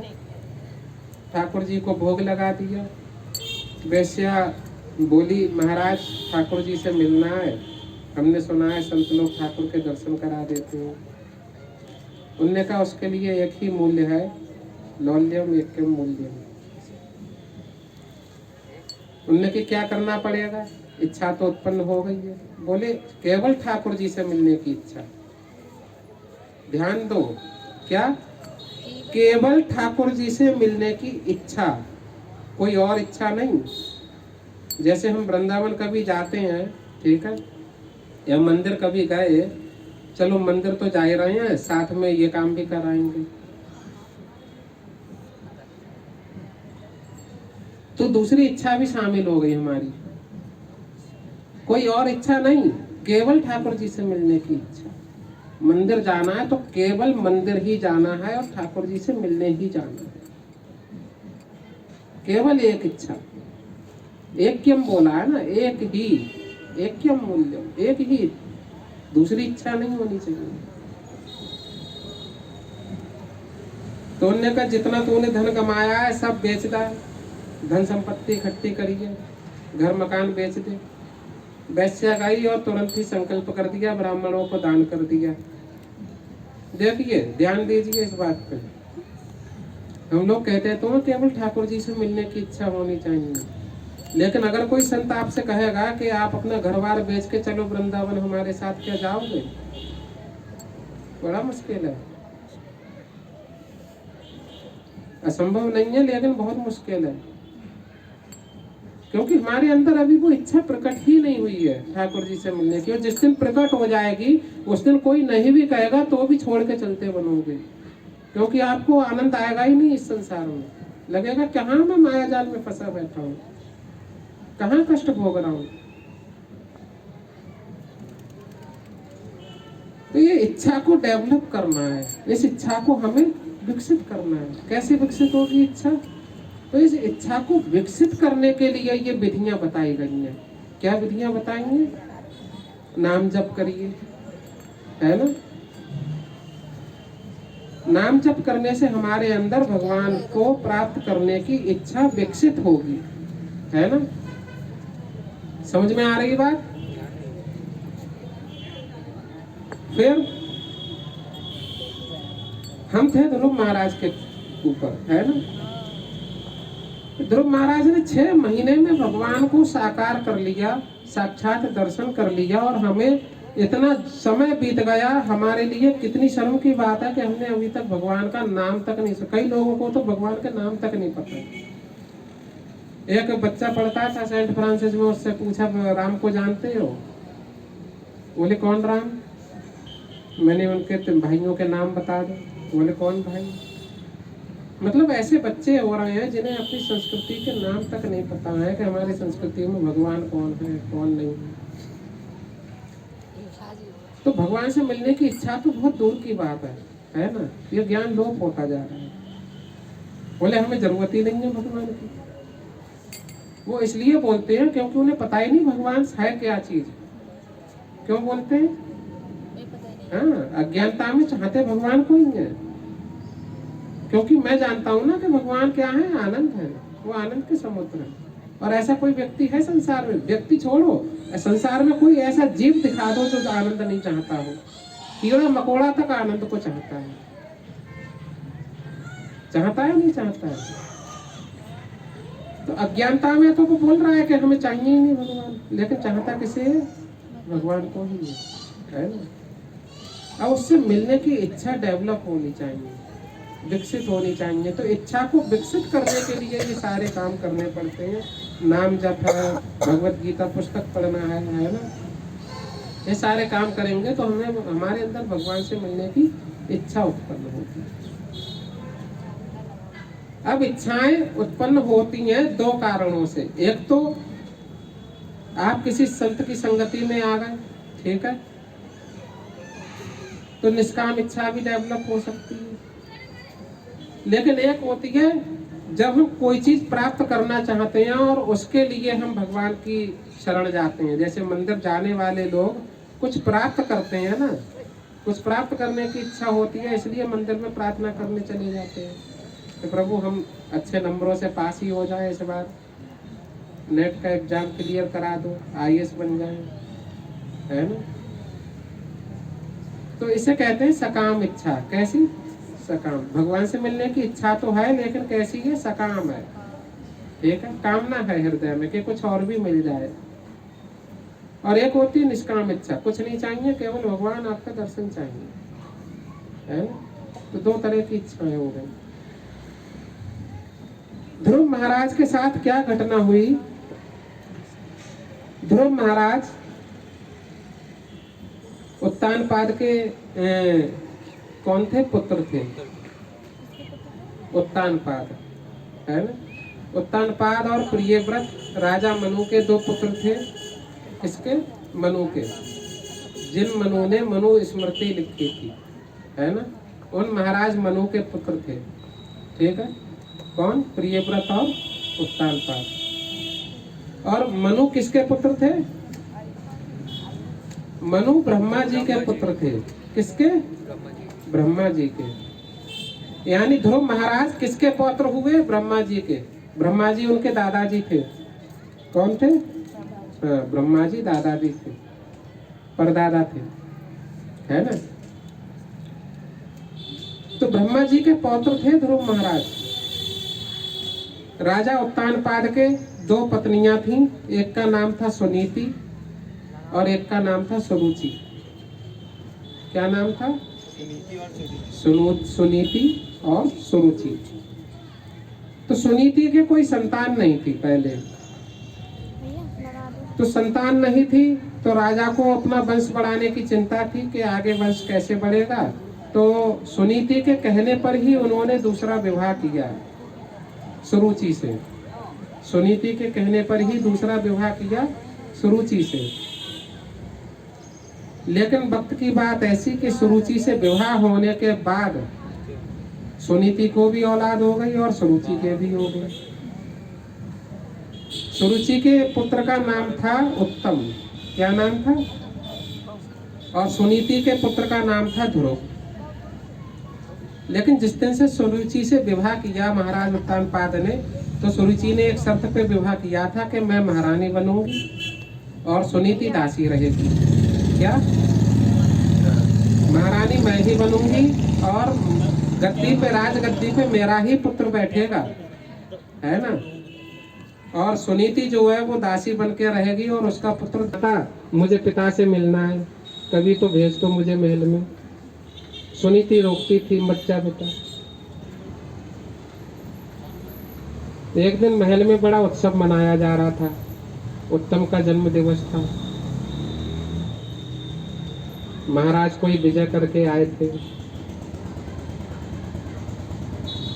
ठाकुर जी को भोग लगा दिया। वैश्या बोली महाराज ठाकुर जी से मिलना है, हमने सुना है संत लोग ठाकुर के दर्शन करा देते हैं। उनने कहा उसके लिए एक ही मूल्य है, लौल्यम एकम मूल्यम। उनने की क्या करना पड़ेगा? इच्छा तो उत्पन्न हो गई है, बोले केवल ठाकुर जी से मिलने की इच्छा। ध्यान दो, क्या? केवल ठाकुर जी से मिलने की इच्छा, कोई और इच्छा नहीं। जैसे हम वृंदावन कभी जाते हैं, ठीक है, या मंदिर कभी गए, चलो मंदिर तो जा ही रहे हैं, साथ में ये काम भी कराएंगे, तो दूसरी इच्छा भी शामिल हो गई हमारी। कोई और इच्छा नहीं, केवल ठाकुर जी से मिलने की इच्छा। मंदिर जाना है तो केवल मंदिर ही जाना है और ठाकुर जी से मिलने ही जाना है। केवल एक इच्छा, एकम बोला है ना, एक ही, एकम मूल्यम, एक ही, दूसरी इच्छा नहीं होनी चाहिए। तो उन्होंने कहा जितना तूने धन कमाया है सब बेच दे, धन संपत्ति इकट्ठी करिए, घर मकान बेच दे। वैश्या गई और तुरंत ही संकल्प कर दिया, ब्राह्मणों को दान कर दिया। देखिए, ध्यान दीजिए इस बात पे। हम लोग कहते हैं तो केवल ठाकुर जी से मिलने की इच्छा होनी चाहिए, लेकिन अगर कोई संत आपसे कहेगा कि आप अपना घर बार बेच के चलो वृंदावन हमारे साथ, क्या जाओगे? बड़ा मुश्किल है, असंभव नहीं है लेकिन बहुत मुश्किल है, क्योंकि हमारे अंदर अभी वो इच्छा प्रकट ही नहीं हुई है ठाकुर जी से मिलने की। और जिस दिन प्रकट हो जाएगी उस दिन कोई नहीं भी कहेगा तो भी छोड़ के चलते बनोगे, क्योंकि आपको आनंद आएगा ही नहीं इस संसार में। लगेगा कहाँ मैं माया जाल में फंसा बैठा हूँ, कहाँ कष्ट भोग रहा हूँ। तो ये इच्छा को डेवलप करना है, इस इच्छा को हमें विकसित करना है। कैसे विकसित होगी इच्छा? तो इस इच्छा को विकसित करने के लिए ये विधियां बताई गई हैं। क्या विधियां बताएंगे? नाम जप करिए, है ना। नाम जप करने से हमारे अंदर भगवान को प्राप्त करने की इच्छा विकसित होगी, है ना। समझ में आ रही बात? फिर हम थे ध्रुव महाराज के ऊपर, है ना। ध्रुव महाराज ने 6 महीने में भगवान को साकार कर लिया, साक्षात दर्शन कर लिया, और हमें इतना समय बीत गया। हमारे लिए कितनी शर्म की बात है कि हमने अभी तक भगवान का नाम तक नहीं सुना। कई लोगों को तो भगवान का नाम तक नहीं पता, एक बच्चा पढ़ता था सेंट फ्रांसिस में, उससे पूछा राम को जानते हो? बोले कौन राम? मैंने उनके भाइयों के नाम बता दो। बोले कौन भाई? मतलब ऐसे बच्चे हो रहे हैं जिन्हें अपनी संस्कृति के नाम तक नहीं पता है कि हमारी संस्कृति में भगवान कौन है कौन नहीं है। तो भगवान से मिलने की इच्छा तो बहुत दूर की बात है ना? ये ज्ञान लोप होता जा रहा है। बोले हमें जरूरत ही नहीं है भगवान की। वो इसलिए बोलते हैं क्योंकि उन्हें पता ही नहीं भगवान है क्या चीज। क्यों बोलते हैं? हाँ, अज्ञानता में चाहते भगवान को ही है। क्योंकि मैं जानता हूँ ना कि भगवान क्या है, आनंद है। वो आनंद के समुद्र है। और ऐसा कोई व्यक्ति है संसार में? व्यक्ति छोड़ो, संसार में कोई ऐसा जीव दिखा दो जो आनंद नहीं चाहता हो। कीड़ा मकोड़ा तक आनंद को चाहता है। चाहता है नहीं चाहता है? तो अज्ञानता में तो वो बोल रहा है कि हमें चाहिए ही नहीं भगवान, लेकिन चाहता किसे है? भगवान को ही है ना? अब उससे मिलने की इच्छा डेवलप होनी चाहिए, विकसित होनी चाहिए। तो इच्छा को विकसित करने के लिए ये सारे काम करने पड़ते हैं। नाम जप है, भगवत गीता पुस्तक पढ़ना है ना? ये सारे काम करेंगे तो हमें हमारे अंदर भगवान से मिलने की इच्छा उत्पन्न होती है। अब इच्छाएं उत्पन्न होती हैं दो कारणों से। एक तो आप किसी संत की संगति में आ गए, ठीक है, तो निष्काम इच्छा भी डेवलप हो सकती है। लेकिन एक होती है जब हम कोई चीज प्राप्त करना चाहते हैं और उसके लिए हम भगवान की शरण जाते हैं। जैसे मंदिर जाने वाले लोग कुछ प्राप्त करते हैं ना, कुछ प्राप्त करने की इच्छा होती है, इसलिए मंदिर में प्रार्थना करने चले जाते हैं कि प्रभु हम अच्छे नंबरों से पास ही हो जाए, इस बार नेट का एग्जाम क्लियर करा दो, IAS बन जाए, है ना? तो इसे कहते हैं सकाम इच्छा। कैसी? सकाम। भगवान से मिलने की इच्छा तो है, लेकिन कैसी है? सकाम है, ठीक है, कामना है हृदय में कि कुछ और भी मिल जाए। और एक होती है निष्काम इच्छा, कुछ नहीं चाहिए, केवल भगवान आपका दर्शन चाहिए, है ना? तो दो तरह की इच्छाएं हो गई। ध्रुव महाराज के साथ क्या घटना हुई? ध्रुव महाराज उत्तानपाद के कौन थे? पुत्र थे। उत्तानपाद, है ना? उत्तानपाद और प्रियव्रत राजा मनु के दो पुत्र थे। इसके मनु के, जिन मनु ने मनु स्मृति लिखी थी, है ना, उन महाराज मनु के पुत्र थे, ठीक है। कौन? प्रियव्रत और उत्तानपाद। और मनु किसके पुत्र थे? मनु ब्रह्मा जी के पुत्र थे। किसके? ब्रह्मा जी के। यानी ध्रुव महाराज किसके पौत्र हुए? ब्रह्मा जी के। ब्रह्मा जी उनके दादाजी थे। कौन थे? ब्रह्मा जी दादाजी थे, परदादा थे, है ना? तो ब्रह्मा जी के पौत्र थे ध्रुव महाराज। राजा उत्तानपाद के दो पत्नियां थीं, एक का नाम था सुनीति और एक का नाम था सुरुचि। क्या नाम था? सुनीति और सुरुचि। तो सुनीति के कोई संतान नहीं थी पहले। तो संतान नहीं थी तो राजा को अपना वंश बढ़ाने की चिंता थी कि आगे वंश कैसे बढ़ेगा। तो सुनीति के कहने पर ही उन्होंने दूसरा विवाह किया सुरुचि से। सुनीति के कहने पर ही दूसरा विवाह किया सुरुचि से। लेकिन वक्त की बात ऐसी कि सुरुचि से विवाह होने के बाद सुनीति को भी औलाद हो गई और सुरुचि के भी हो गई। सुरुचि के पुत्र का नाम था उत्तम। क्या नाम था? और सुनीति के पुत्र का नाम था ध्रुव। लेकिन जिस दिन से सुरुचि से विवाह किया महाराज उत्तानपाद ने, तो सुरुचि ने एक शर्त पे विवाह किया था कि मैं महारानी बनूंगी और सुनीति दासी रहेगी। क्या? महारानी मैं ही बनूंगी और गद्दी पे, राज गद्दी पे मेरा ही पुत्र बैठेगा, है ना? और सुनीति जो है वो दासी बन के रहेगी और उसका पुत्र था मुझे पिता से मिलना है, कभी तो भेज दो मुझे महल में। सुनीति रोकती थी, मत जा बेटा। एक दिन महल में बड़ा उत्सव मनाया जा रहा था। उत्तम का जन्म दिवस था। महाराज कोई विजय करके आए थे।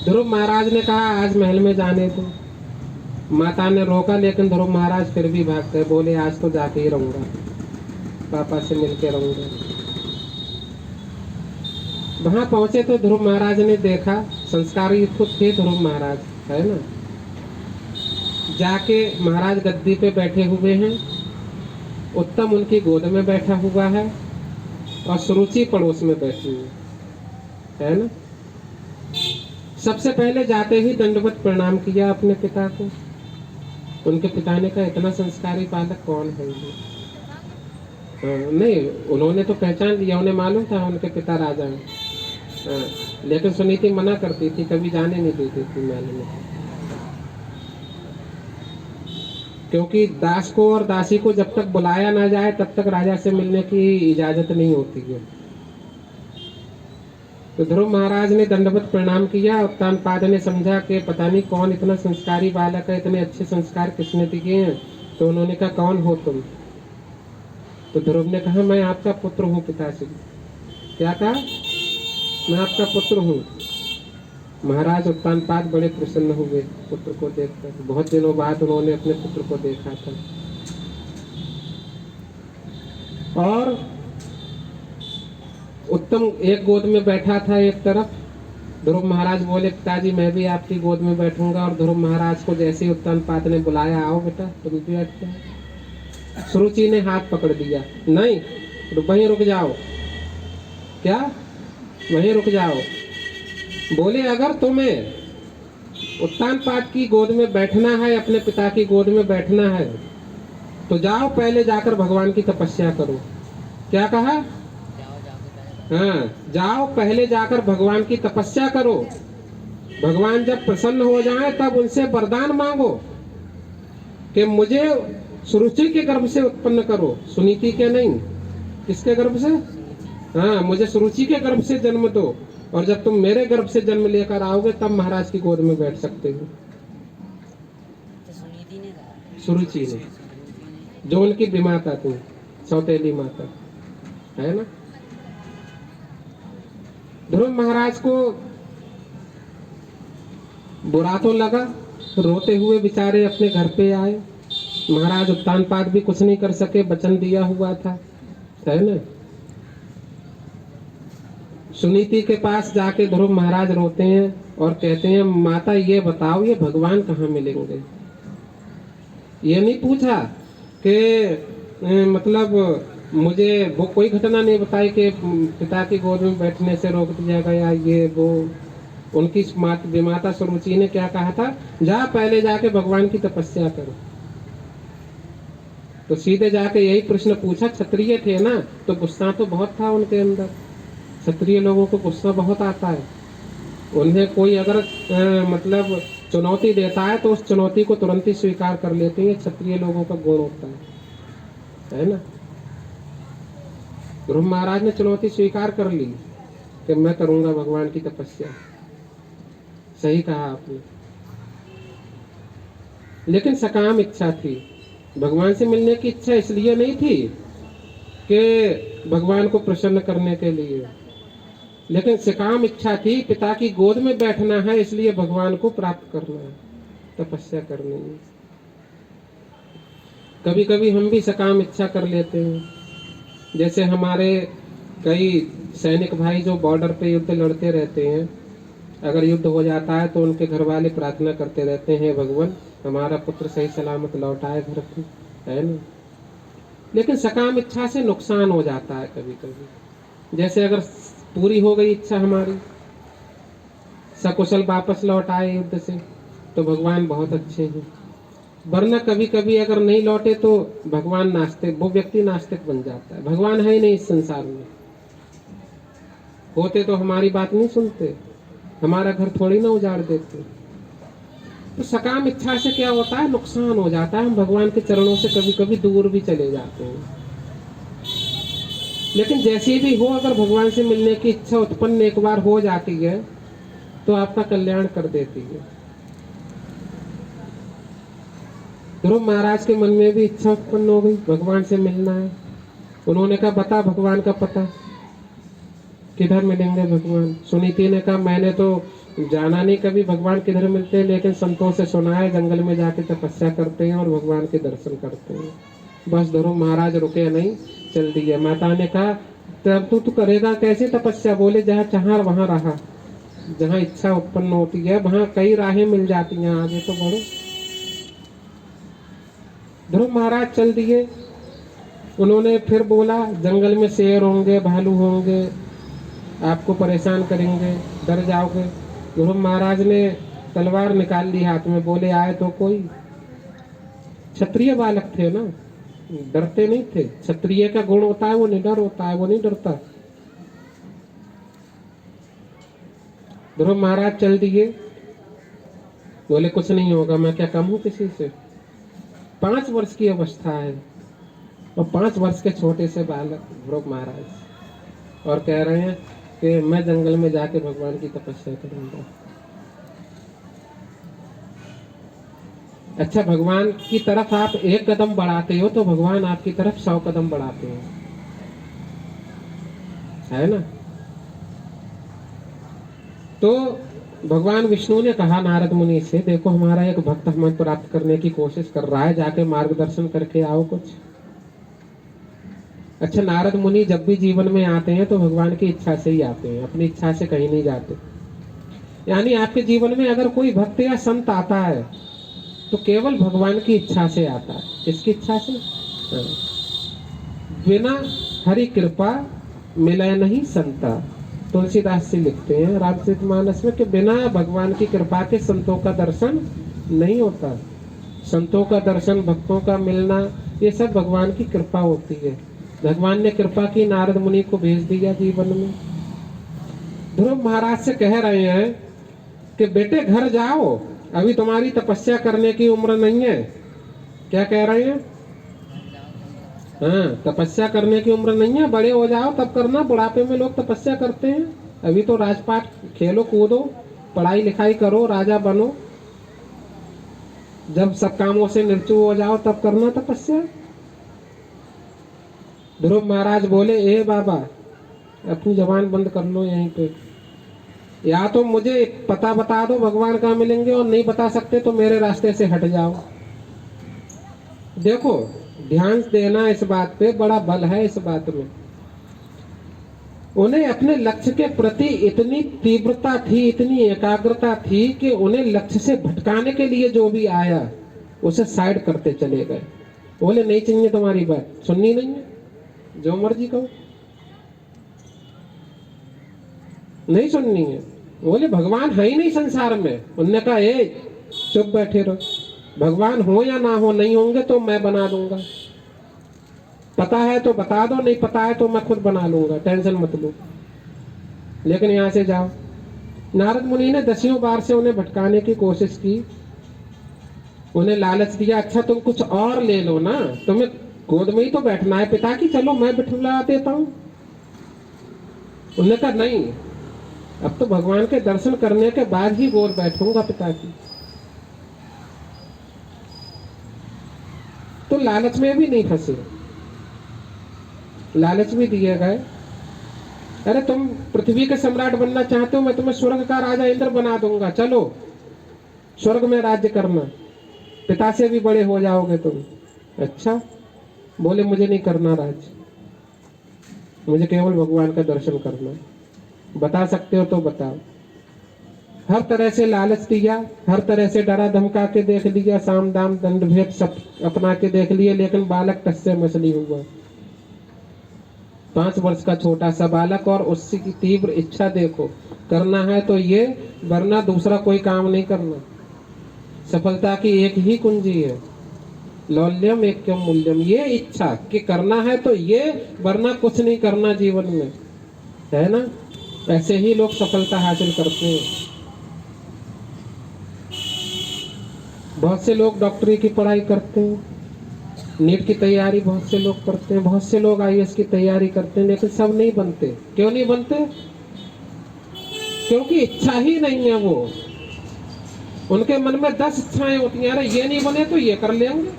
ध्रुव महाराज ने कहा आज महल में जाने दो। माता ने रोका, लेकिन ध्रुव महाराज फिर भी भाग गए। बोले आज तो जाके ही रहूंगा, पापा से मिलके रहूंगा। वहां पहुंचे तो ध्रुव महाराज ने देखा, संस्कारी खुद थे ध्रुव महाराज, है ना। जाके महाराज गद्दी पे बैठे हुए हैं, उत्तम उनकी गोद में बैठा हुआ है और सुरुचि पड़ोस में बैठी हुई है ना। सबसे पहले जाते ही दंडवत प्रणाम किया अपने पिता को। उनके पिता ने कहा इतना संस्कारी बालक कौन है ये? नहीं, उन्होंने तो पहचान लिया, उन्हें मालूम था उनके पिता राजा हैं। लेकिन सुनीति मना करती थी, कभी जाने नहीं देती थी महल में, क्योंकि दास को और दासी को जब तक बुलाया ना जाए तब तक राजा से मिलने की इजाजत नहीं होती है। तो ध्रुव महाराज ने दंडवत प्रणाम किया। उत्तानपाद ने समझा कि पता नहीं कौन इतना संस्कारी बालक है, इतने अच्छे संस्कार किसने दिए हैं। तो उन्होंने कहा कौन हो तुम? तो ध्रुव ने कहा मैं आपका पुत्र हूँ पिताश्री। क्या कहा? मैं आपका पुत्र हूँ। महाराज उत्तानपाद बड़े प्रसन्न हुए पुत्र को देखकर। बहुत दिनों बाद उन्होंने अपने पुत्र को देखा था। और उत्तम एक गोद में बैठा था एक तरफ। ध्रुव महाराज बोले पिताजी मैं भी आपकी गोद में बैठूंगा। और ध्रुव महाराज को जैसे ही उत्तानपाद ने बुलाया आओ बेटा तुम भी बैठ जाओ। सुरुचि ने हाथ पकड़ दिया, नहीं वहीं रुक जाओ। क्या? वहीं रुक जाओ। बोले अगर तुम्हें उत्तानपाद की गोद में बैठना है, अपने पिता की गोद में बैठना है, तो जाओ पहले जाकर भगवान की तपस्या करो। क्या कहा? हाँ, जाओ पहले जाकर भगवान की तपस्या करो। भगवान जब प्रसन्न हो जाए तब उनसे वरदान मांगो कि मुझे सुरुचि के गर्भ से उत्पन्न करो, सुनीति के नहीं। किसके गर्भ से? हाँ, मुझे सुरुचि के गर्भ से जन्म दो। और जब तुम मेरे गर्भ से जन्म लेकर आओगे तब महाराज की गोद में बैठ सकते हो। सुरुचि ने, जो उनकी विमाता थी, सौतेली माता, है ना। ध्रुव महाराज को बुरा तो लगा, रोते हुए बेचारे अपने घर पे आए। महाराज उत्तानपाद भी कुछ नहीं कर सके, वचन दिया हुआ था, है ना। सुनीति के पास जाके ध्रुव महाराज रोते हैं और कहते हैं माता ये बताओ ये भगवान कहाँ मिलेंगे? ये नहीं पूछा कि मतलब मुझे वो कोई घटना नहीं बताई कि पिता की गोद में बैठने से रोक दिया गया ये वो। उनकी विमाता सुरुचि ने क्या कहा था? जा पहले जाके भगवान की तपस्या करो। तो सीधे जाके यही प्रश्न पूछा। क्षत्रिय थे ना, तो गुस्सा तो बहुत था उनके अंदर। क्षत्रिय लोगों को गुस्सा बहुत आता है। उन्हें कोई अगर मतलब चुनौती देता है तो उस चुनौती को तुरंत ही स्वीकार कर लेते हैं। क्षत्रिय लोगों का गुण होता है ना। ध्रुव महाराज ने चुनौती स्वीकार कर ली कि मैं करूंगा भगवान की तपस्या। सही कहा आपने। लेकिन सकाम इच्छा थी, भगवान से मिलने की इच्छा इसलिए नहीं थी कि भगवान को प्रसन्न करने के लिए, लेकिन सकाम इच्छा थी पिता की गोद में बैठना है, इसलिए भगवान को प्राप्त करना है, तपस्या करनी है। कभी कभी हम भी सकाम इच्छा कर लेते हैं। जैसे हमारे कई सैनिक भाई जो बॉर्डर पे युद्ध लड़ते रहते हैं, अगर युद्ध हो जाता है तो उनके घर वाले प्रार्थना करते रहते हैं भगवान हमारा पुत्र सही सलामत लौट आए घर पे, है ना। लेकिन सकाम इच्छा से नुकसान हो जाता है कभी कभी। जैसे अगर पूरी हो गई इच्छा हमारी, सकुशल वापस लौट आए युद्ध से, तो भगवान बहुत अच्छे हैं। वरना कभी कभी अगर नहीं लौटे तो भगवान नास्तिक, वो व्यक्ति नास्तिक बन जाता है। भगवान है ही नहीं इस संसार में। होते तो हमारी बात नहीं सुनते, हमारा घर थोड़ी ना उजाड़ देते। तो सकाम इच्छा से क्या होता है? नुकसान हो जाता है। हम भगवान के चरणों से कभी कभी दूर भी चले जाते हैं। लेकिन जैसी भी हो, अगर भगवान से मिलने की इच्छा उत्पन्न एक बार हो जाती है तो आपका कल्याण कर देती है। ध्रुव महाराज के मन में भी इच्छा उत्पन्न हो गई, भगवान से मिलना है। उन्होंने कहा बता भगवान का पता, किधर मिलेंगे भगवान। सुनीति ने कहा मैंने तो जाना नहीं कभी भगवान किधर मिलते हैं, लेकिन संतों से सुना है जंगल में जाके तपस्या करते हैं और भगवान के दर्शन करते हैं। बस ध्रुव महाराज रुके नहीं, चल दिए। माता ने कहा तब तू करेगा कैसे तपस्या। बोले जहाँ चाह वहां रहा, जहाँ इच्छा उत्पन्न होती है वहां कई राहें मिल जाती हैं, आगे तो बढ़ो। ध्रुव महाराज चल दिए। उन्होंने फिर बोला जंगल में शेर होंगे, भालू होंगे, आपको परेशान करेंगे, डर जाओगे। ध्रुव महाराज ने तलवार निकाल ली हाथ में, बोले आए तो कोई। क्षत्रिय बालक थे ना, डरते नहीं थे। क्षत्रिय का गुण होता है वो निडर होता है, वो नहीं डरता। ध्रुव महाराज चल दिए। बोले कुछ नहीं होगा, मैं क्या कम हूं किसी से। 5 वर्ष की अवस्था है और 5 वर्ष के छोटे से बालक ध्रुव महाराज, और कह रहे हैं कि मैं जंगल में जाके भगवान की तपस्या करूंगा। अच्छा, भगवान की तरफ आप 1 कदम बढ़ाते हो तो भगवान आपकी तरफ 100 कदम बढ़ाते हो, है ना। तो भगवान विष्णु ने कहा नारद मुनि से, देखो हमारा एक भक्त हमें प्राप्त करने की कोशिश कर रहा है, जाके मार्गदर्शन करके आओ कुछ। अच्छा, नारद मुनि जब भी जीवन में आते हैं तो भगवान की इच्छा से ही आते हैं, अपनी इच्छा से कहीं नहीं जाते। यानी आपके जीवन में अगर कोई भक्त या संत आता है तो केवल भगवान की इच्छा से आता है। किसकी इच्छा से? बिना हरि कृपा मिले नहीं संता। तुलसीदास जी लिखते हैं रामचरितमानस में कि बिना भगवान की कृपा के संतों का दर्शन नहीं होता। संतों का दर्शन, भक्तों का मिलना, ये सब भगवान की कृपा होती है। भगवान ने कृपा की, नारद मुनि को भेज दिया जीवन में। ध्रुव महाराज से कह रहे हैं कि बेटे घर जाओ, अभी तुम्हारी तपस्या करने की उम्र नहीं है। क्या कह रहे हैं? हाँ, तपस्या करने की उम्र नहीं है, बड़े हो जाओ तब करना। बुढ़ापे में लोग तपस्या करते हैं, अभी तो राजपाट खेलो कूदो, पढ़ाई लिखाई करो, राजा बनो। जब सब कामों से निर्चु हो जाओ तब करना तपस्या। ध्रुव महाराज बोले ए बाबा, अपनी जबान बंद कर लो यहीं पे। या तो मुझे पता बता दो भगवान कहाँ मिलेंगे, और नहीं बता सकते तो मेरे रास्ते से हट जाओ। देखो, ध्यान देना इस बात पे, बड़ा बल है इस बात में। उन्हें अपने लक्ष्य के प्रति इतनी तीव्रता थी, इतनी एकाग्रता थी कि उन्हें लक्ष्य से भटकाने के लिए जो भी आया उसे साइड करते चले गए। बोले नहीं चाहिए तुम्हारी बात, सुननी नहीं है, जो मर्जी कहो, नहीं सुननी है। बोले भगवान है ही नहीं संसार में। उनने कहा ए चुप बैठे रहो, भगवान हो या ना हो, नहीं होंगे तो मैं बना दूंगा। पता है तो बता दो, नहीं पता है तो मैं खुद बना लूंगा, टेंशन मत लो, लेकिन यहाँ से जाओ। नारद मुनि ने 10 बार से उन्हें भटकाने की कोशिश की, उन्हें लालच दिया, अच्छा तुम कुछ और ले लो ना, तुम्हें गोद में ही तो बैठना है पिता की, चलो मैं बिठा देता हूं। उन्होंने कहा नहीं, अब तो भगवान के दर्शन करने के बाद ही गोद बैठूंगा पिता की। तो लालच में भी नहीं फंसे, लालच भी दिए गए। अरे तुम पृथ्वी के सम्राट बनना चाहते हो, मैं तुम्हें स्वर्ग का राजा इंद्र बना दूंगा, चलो स्वर्ग में राज्य करना, पिता से भी बड़े हो जाओगे तुम। अच्छा, बोले मुझे नहीं करना राज्य, मुझे केवल भगवान का दर्शन करना। बता सकते हो तो बताओ। हर तरह से लालच दिया, हर तरह से डरा धमका के देख लिया, साम दाम दंड भेद सब अपना के देख लिए, लेकिन बालक टस्से मछली हुआ। 5 वर्ष का छोटा सा बालक, और उसकी तीव्र इच्छा देखो, करना है तो ये, वरना दूसरा कोई काम नहीं करना। सफलता की एक ही कुंजी है, लौल्यम एकम मूल्यम, ये इच्छा कि करना है तो ये, वरना कुछ नहीं करना जीवन में, है ना। ऐसे ही लोग सफलता हासिल करते हैं। बहुत से लोग डॉक्टरी की पढ़ाई करते हैं, नीट की तैयारी बहुत से लोग करते हैं, बहुत से लोग IAS की तैयारी करते हैं, लेकिन सब नहीं बनते। क्यों नहीं बनते? क्योंकि इच्छा ही नहीं है वो। उनके मन में 10 इच्छाएं होती हैं, अरे ये नहीं बने तो ये कर लेंगे,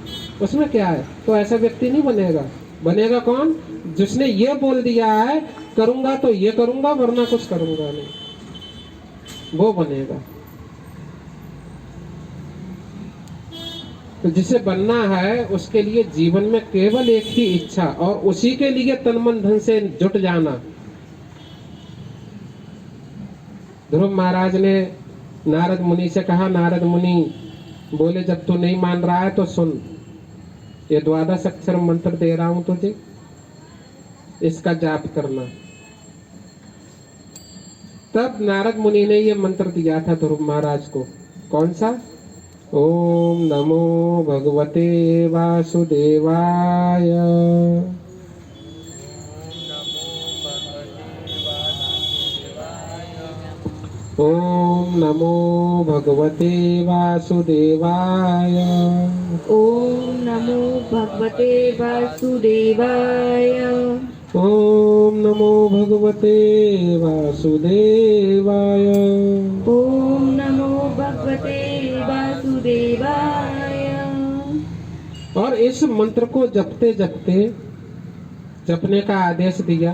उसमें क्या है। तो ऐसा व्यक्ति नहीं बनेगा। बनेगा कौन? जिसने ये बोल दिया है करूंगा तो ये करूंगा वरना कुछ करूंगा नहीं, वो बनेगा। तो जिसे बनना है उसके लिए जीवन में केवल एक ही इच्छा और उसी के लिए तन मन धन से जुट जाना। ध्रुव महाराज ने नारद मुनि से कहा, नारद मुनि बोले जब तू नहीं मान रहा है तो सुन, ये 12 अक्षर मंत्र दे रहा हूं तुझे, इसका जाप करना। तब नारद मुनि ने ये मंत्र दिया था ध्रुव महाराज को। कौन सा? ओम नमो भगवते वासुदेवाय। ओम नमो भगवते वासुदेवाय। ओम नमो भगवते वासुदेवाय। ओम नमो भगवते वासुदेवाय। ओम नमो भगवते वासुदेवाय। और इस मंत्र को जपते जपते जपने का आदेश दिया।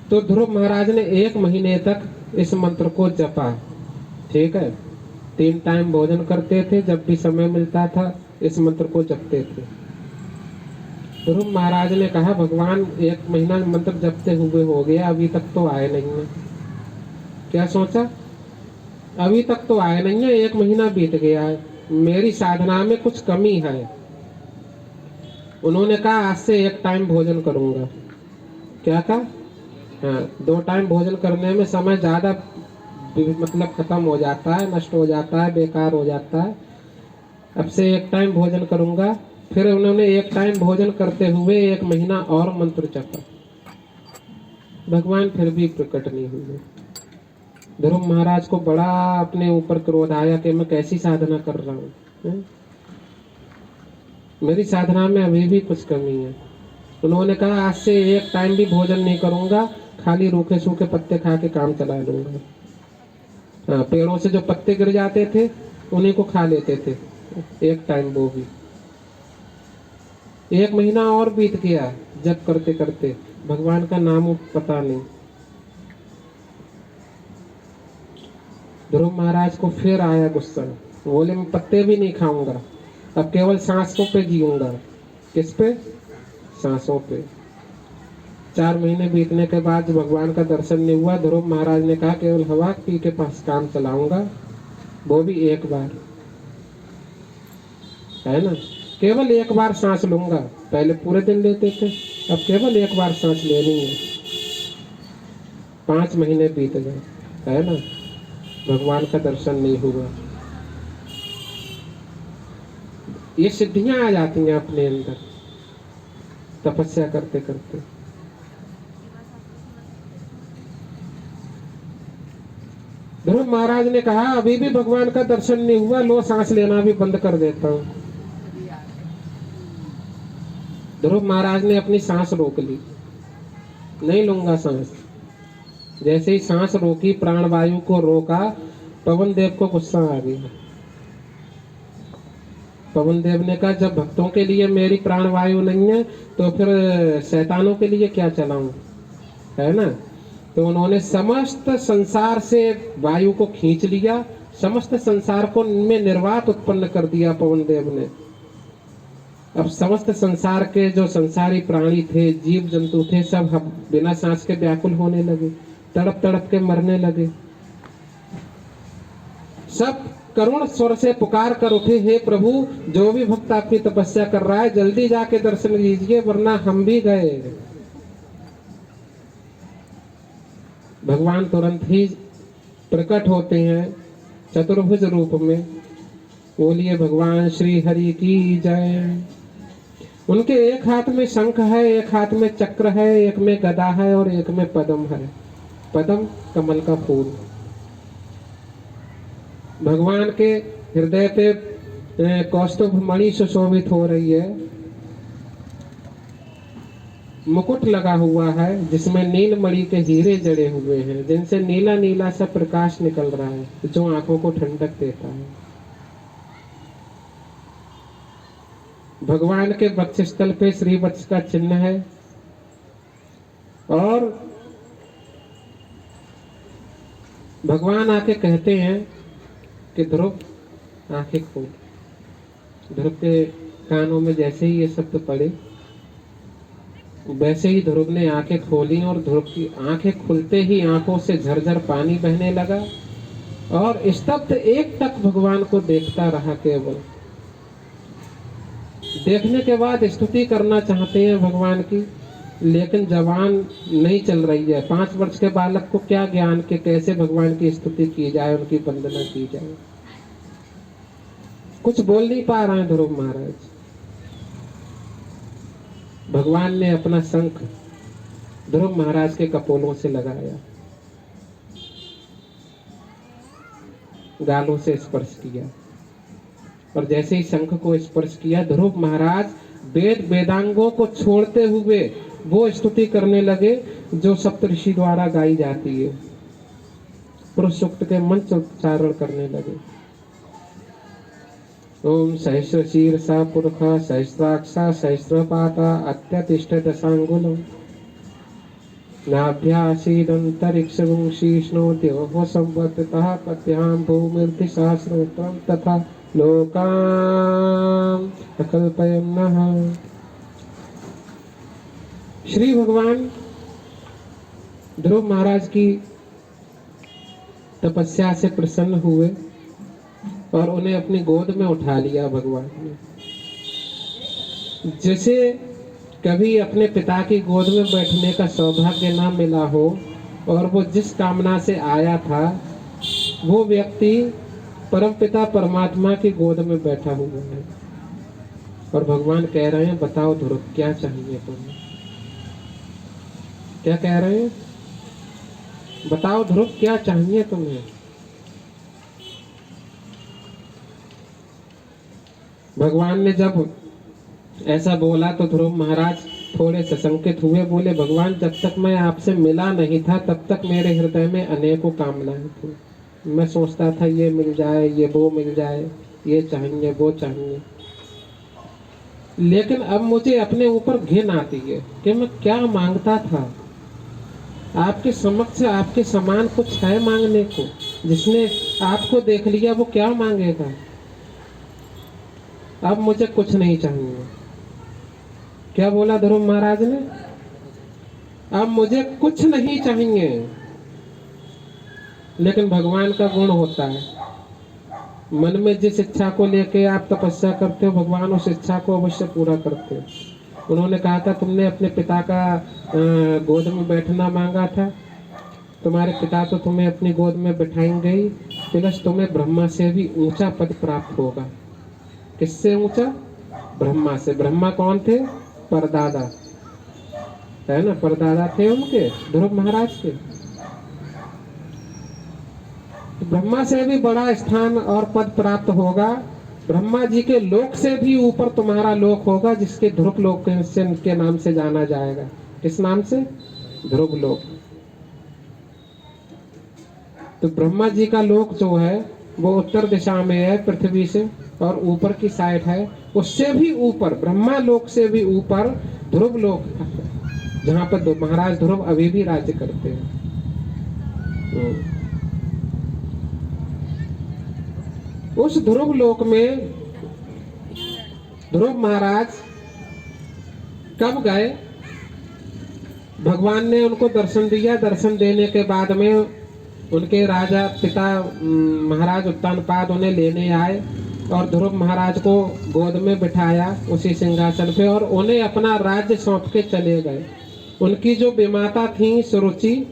तो ध्रुव महाराज ने 1 महीने तक इस मंत्र को जपा। ठीक है, 3 टाइम भोजन करते थे, जब भी समय मिलता था इस मंत्र को जपते थे। ध्रुव महाराज ने कहा भगवान 1 महीना मंत्र जपते हुए हो गया, अभी तक तो आए नहीं है। क्या सोचा? अभी तक तो आए नहीं है, 1 महीना बीत गया है, मेरी साधना में कुछ कमी है। उन्होंने कहा आज से 1 टाइम भोजन करूंगा। क्या कहा? हाँ, 2 टाइम भोजन करने में समय ज्यादा मतलब खत्म हो जाता है, नष्ट हो जाता है, बेकार हो जाता है। अब से 1 टाइम भोजन करूंगा। फिर उन्होंने 1 टाइम भोजन करते हुए 1 महीना और मंत्र जपा। भगवान फिर भी प्रकट नहीं हुए। ध्रुव महाराज को बड़ा अपने ऊपर क्रोध आया कि मैं कैसी साधना कर रहा हूँ, मेरी साधना में अभी भी कुछ कमी है। उन्होंने कहा आज से 1 टाइम भी भोजन नहीं करूंगा, खाली रूखे सूखे पत्ते खा के काम चला लूंगा। हाँ, पेड़ों से जो पत्ते गिर जाते थे उन्हीं को खा लेते थे, 1 टाइम वो भी। 1 महीना और बीत गया जब करते करते, भगवान का नाम पता नहीं। ध्रुव महाराज को फिर आया गुस्सा, बोले मैं पत्ते भी नहीं खाऊंगा, अब केवल सांसों पे जीऊंगा। किस पे? सांसों पे। 4 महीने बीतने के बाद भगवान का दर्शन नहीं हुआ। ध्रुव महाराज ने कहा केवल हवा पी के पास काम चलाऊंगा, वो भी 1 बार, है ना, केवल 1 बार सांस लूंगा। पहले पूरे दिन लेते थे, अब केवल 1 बार सांस लेनी है। 5 महीने बीत गए, है ना, भगवान का दर्शन नहीं हुआ। ये सिद्धियां आ जाती हैं अपने अंदर तपस्या करते करते। ध्रुव महाराज ने कहा अभी भी भगवान का दर्शन नहीं हुआ, लो सांस लेना भी बंद कर देता हूं। ध्रुव महाराज ने अपनी सांस रोक ली, नहीं लूंगा सांस। जैसे ही सांस रोकी, प्राणवायु को रोका, पवन देव को गुस्सा आ गया। पवन देव ने कहा जब भक्तों के लिए मेरी प्राणवायु नहीं है तो फिर शैतानों के लिए क्या चलाऊं, है ना। तो उन्होंने समस्त संसार से वायु को खींच लिया, समस्त संसार को में निर्वात उत्पन्न कर दिया पवन देव ने। अब समस्त संसार के जो संसारी प्राणी थे, जीव जंतु थे, सब बिना सांस के व्याकुल होने लगे, तड़प तड़प के मरने लगे। सब करुण स्वर से पुकार कर उठे, हे प्रभु, जो भी भक्त आपकी तपस्या कर रहा है जल्दी जाके दर्शन कीजिए वरना हम भी गए। भगवान तुरंत ही प्रकट होते हैं चतुर्भुज रूप में। बोलिए भगवान श्री हरि की जय। उनके एक हाथ में शंख है, एक हाथ में चक्र है, एक में गदा है और एक में पद्म है। पद्म कमल का फूल। भगवान के हृदय पे कौस्तुभ मणि सुशोभित हो रही है। मुकुट लगा हुआ है जिसमें नीलमणि के हीरे जड़े हुए हैं, जिनसे नीला नीला सा प्रकाश निकल रहा है जो आंखों को ठंडक देता है। भगवान के वक्षस्थल पे श्रीवत्स का चिन्ह है और भगवान आके कहते हैं कि ध्रुव आंखें खोल। ध्रुव के कानों में जैसे ही ये शब्द पड़े वैसे ही ध्रुव ने आंखें खोली और ध्रुव की आंखें खुलते ही आंखों से झरझर पानी बहने लगा और स्तब्ध एक टक भगवान को देखता रहा। केवल देखने के बाद स्तुति करना चाहते हैं भगवान की, लेकिन जबान नहीं चल रही है। 5 वर्ष के बालक को क्या ज्ञान के कैसे भगवान की स्तुति की जाए, उनकी वंदना की जाए। कुछ बोल नहीं पा रहे हैं ध्रुव महाराज। भगवान ने अपना शंख ध्रुव महाराज के कपोलों से लगाया, गालों से स्पर्श किया और जैसे ही शंख को स्पर्श किया ध्रुव महाराज वेद वेदांगों को छोड़ते हुए वो स्तुति करने लगे जो सप्तऋषि द्वारा गाई जाती है। पुरुष सूक्त के मंत्र उच्चारण करने लगे। ओम सहस्र शीर्षा पुरुष सहस्राक्षा सहस्रपाता अत्यतिष्ठ दशांगुल नाभ्यासीदंतरिक्षं शीष्णो देवो संवर्तितः पद्भ्यां भूमिर्धि सहस्रोत्रं तथा लोकान् अकल्पयन्नः। श्री भगवान ध्रुव महाराज की तपस्या से प्रसन्न हुए और उन्हें अपनी गोद में उठा लिया भगवान ने। जैसे कभी अपने पिता की गोद में बैठने का सौभाग्य ना मिला हो और वो जिस कामना से आया था वो व्यक्ति परमपिता परमात्मा की गोद में बैठा हुआ है और भगवान कह रहे हैं बताओ ध्रुव क्या चाहिए तुम्हें। क्या कह रहे हैं? बताओ ध्रुव क्या चाहिए तुम्हें। भगवान ने जब ऐसा बोला तो ध्रुव महाराज थोड़े सशंकित हुए। बोले भगवान जब तक मैं आपसे मिला नहीं था तब तक मेरे हृदय में अनेकों कामनाएं थी। मैं सोचता था ये मिल जाए, ये वो मिल जाए, ये चाहिए वो चाहिए, लेकिन अब मुझे अपने ऊपर घिन आती है कि मैं क्या मांगता था। आपके समक्ष आपके समान कुछ है मांगने को। जिसने आपको देख लिया वो क्या मांगेगा। अब मुझे कुछ नहीं चाहिए। क्या बोला ध्रुव महाराज ने? अब मुझे कुछ नहीं चाहिए। लेकिन भगवान का गुण होता है, मन में जिस इच्छा को लेके आप तपस्या करते हो भगवान उस इच्छा को अवश्य पूरा करते हो। उन्होंने कहा था तुमने अपने पिता का गोद में बैठना मांगा था, तुम्हारे पिता तो तुम्हें अपनी गोद में बैठाएंगे ही, प्लस तुम्हें ब्रह्मा से भी ऊंचा पद प्राप्त होगा। किससे ऊंचा? ब्रह्मा से। ब्रह्मा कौन थे? परदादा है ना, परदादा थे उनके ध्रुव महाराज के। तो ब्रह्मा से भी बड़ा स्थान और पद प्राप्त होगा। ब्रह्मा जी के लोक से भी ऊपर तुम्हारा लोक होगा जिसके ध्रुव लोक के नाम से जाना जाएगा। किस नाम से? ध्रुव लोक। तो ब्रह्मा जी का लोक जो है वो उत्तर दिशा में है पृथ्वी से और ऊपर की साइड है। उससे भी ऊपर ब्रह्मा लोक से भी ऊपर ध्रुव लोक जहाँ पर महाराज ध्रुव अभी भी राज्य करते हैं। उस ध्रुव लोक में ध्रुव महाराज कब गए? भगवान ने उनको दर्शन दिया। दर्शन देने के बाद में उनके राजा पिता महाराज उत्तानपाद उन्हें लेने आए और ध्रुव महाराज को गोद में बिठाया उसी सिंहासन पे और उन्हें अपना राज्य सौंप के चले गए। उनकी जो विमाता थी सुरुचि,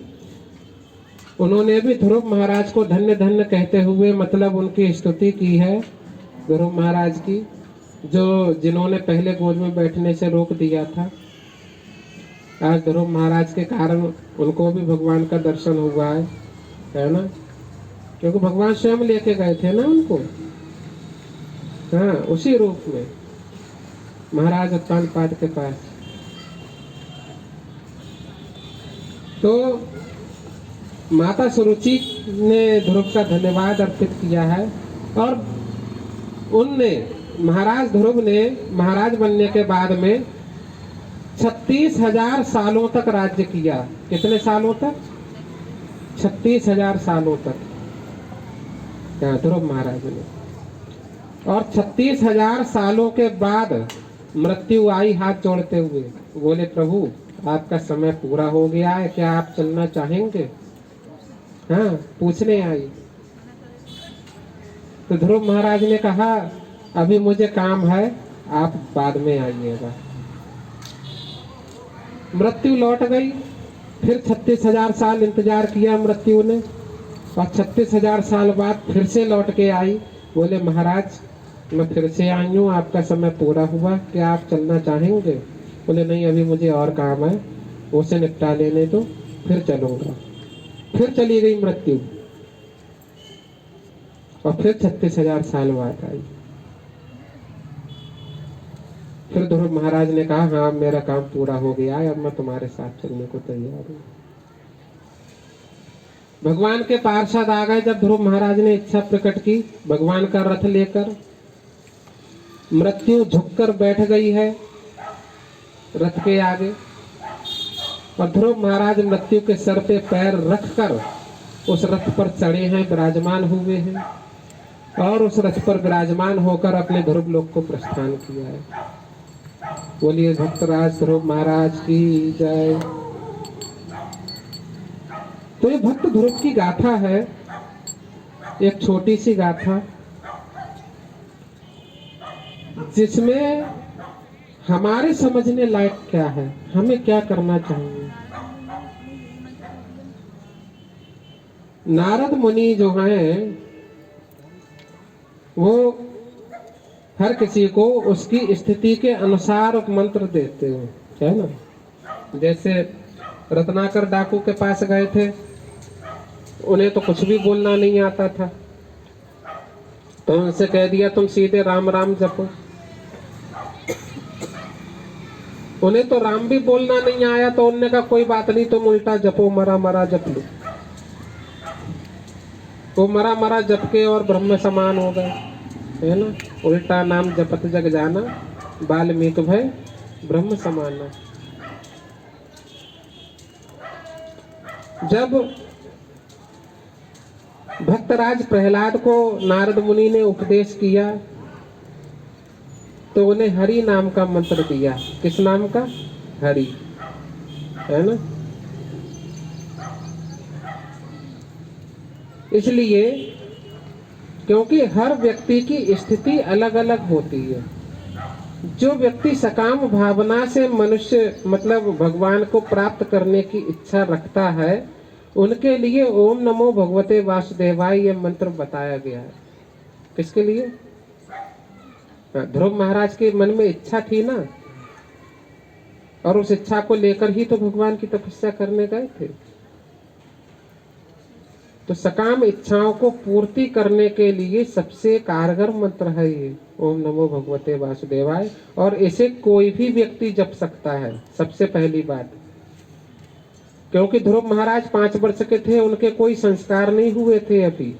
उन्होंने भी ध्रुव महाराज को धन्य धन्य कहते हुए मतलब उनकी स्तुति की है ध्रुव महाराज की, जो जिन्होंने पहले गोद में बैठने से रोक दिया था। आज ध्रुव महाराज के कारण उनको भी भगवान का दर्शन हुआ है ना, क्योंकि भगवान स्वयं लेके गए थे ना उनको। हाँ, उसी रूप में महाराज उत्तानपाद के पास। तो माता सुरुचि ने ध्रुव का धन्यवाद अर्पित किया है और उनने महाराज ध्रुव ने महाराज बनने के बाद में 36,000 सालों तक राज्य किया। कितने सालों तक? 36,000 सालों तक ध्रुव महाराज ने। और 36,000 सालों के बाद मृत्यु आई हाथ जोड़ते हुए, बोले प्रभु आपका समय पूरा हो गया है, क्या आप चलना चाहेंगे? हाँ, पूछने आई। तो ध्रुव महाराज ने कहा अभी मुझे काम है, आप बाद में आइएगा। मृत्यु लौट गई। फिर 36,000 साल इंतजार किया मृत्यु ने और 36,000 साल बाद फिर से लौट के आई। बोले महाराज मैं फिर से आई हूँ, आपका समय पूरा हुआ, क्या आप चलना चाहेंगे? बोले नहीं, अभी मुझे और काम है, उसे निपटा लेने दो, फिर चलूंगा। फिर चली गई मृत्यु और फिर 36,000 साल बाद आई। फिर ध्रुव महाराज ने कहा हाँ मेरा काम पूरा हो गया है, अब मैं तुम्हारे साथ चलने को तैयार हूँ। भगवान के पार्षद आ गए। जब ध्रुव महाराज ने इच्छा प्रकट की भगवान का रथ लेकर, मृत्यु झुककर बैठ गई है रथ के आगे और ध्रुव महाराज मृत्यु के सर पे पैर रखकर उस रथ पर चढ़े हैं, विराजमान हुए हैं और उस रथ पर विराजमान होकर अपने ध्रुव लोक को प्रस्थान किया है। बोलिए भक्तराज ध्रुव महाराज की जय। तो ये भक्त ध्रुव की गाथा है, एक छोटी सी गाथा जिसमें हमारे समझने लायक क्या है, हमें क्या करना चाहिए। नारद मुनि जो हैं वो हर किसी को उसकी स्थिति के अनुसार मंत्र देते हैं, है ना। जैसे रत्नाकर डाकू के पास गए थे, उन्हें तो कुछ भी बोलना नहीं आता था, तो उनसे कह दिया तुम सीधे राम राम जपो। उन्हें तो राम भी बोलना नहीं आया, तो उन्होंने कहा कोई बात नहीं, तुम उल्टा जपो, मरा मरा जप लो। वो मरा मरा जप के और ब्रह्म समान हो गए, है ना। उल्टा नाम जपत जग जाना, वाल्मीकि भय ब्रह्म समाना। जब भक्तराज प्रहलाद को नारद मुनि ने उपदेश किया तो उन्हें हरि नाम का मंत्र दिया। किस नाम का? हरि, है ना। इसलिए क्योंकि हर व्यक्ति की स्थिति अलग अलग होती है। जो व्यक्ति सकाम भावना से मनुष्य मतलब भगवान को प्राप्त करने की इच्छा रखता है, उनके लिए ओम नमो भगवते वासुदेवाय ये मंत्र बताया गया है। किसके लिए? ध्रुव महाराज के मन में इच्छा थी ना, और उस इच्छा को लेकर ही तो भगवान की तपस्या करने गए थे। तो सकाम इच्छाओं को पूर्ति करने के लिए सबसे कारगर मंत्र है ये ओम नमो भगवते वासुदेवाय, और इसे कोई भी व्यक्ति जप सकता है। सबसे पहली बात, क्योंकि ध्रुव महाराज 5 वर्ष के थे, उनके कोई संस्कार नहीं हुए थे अभी,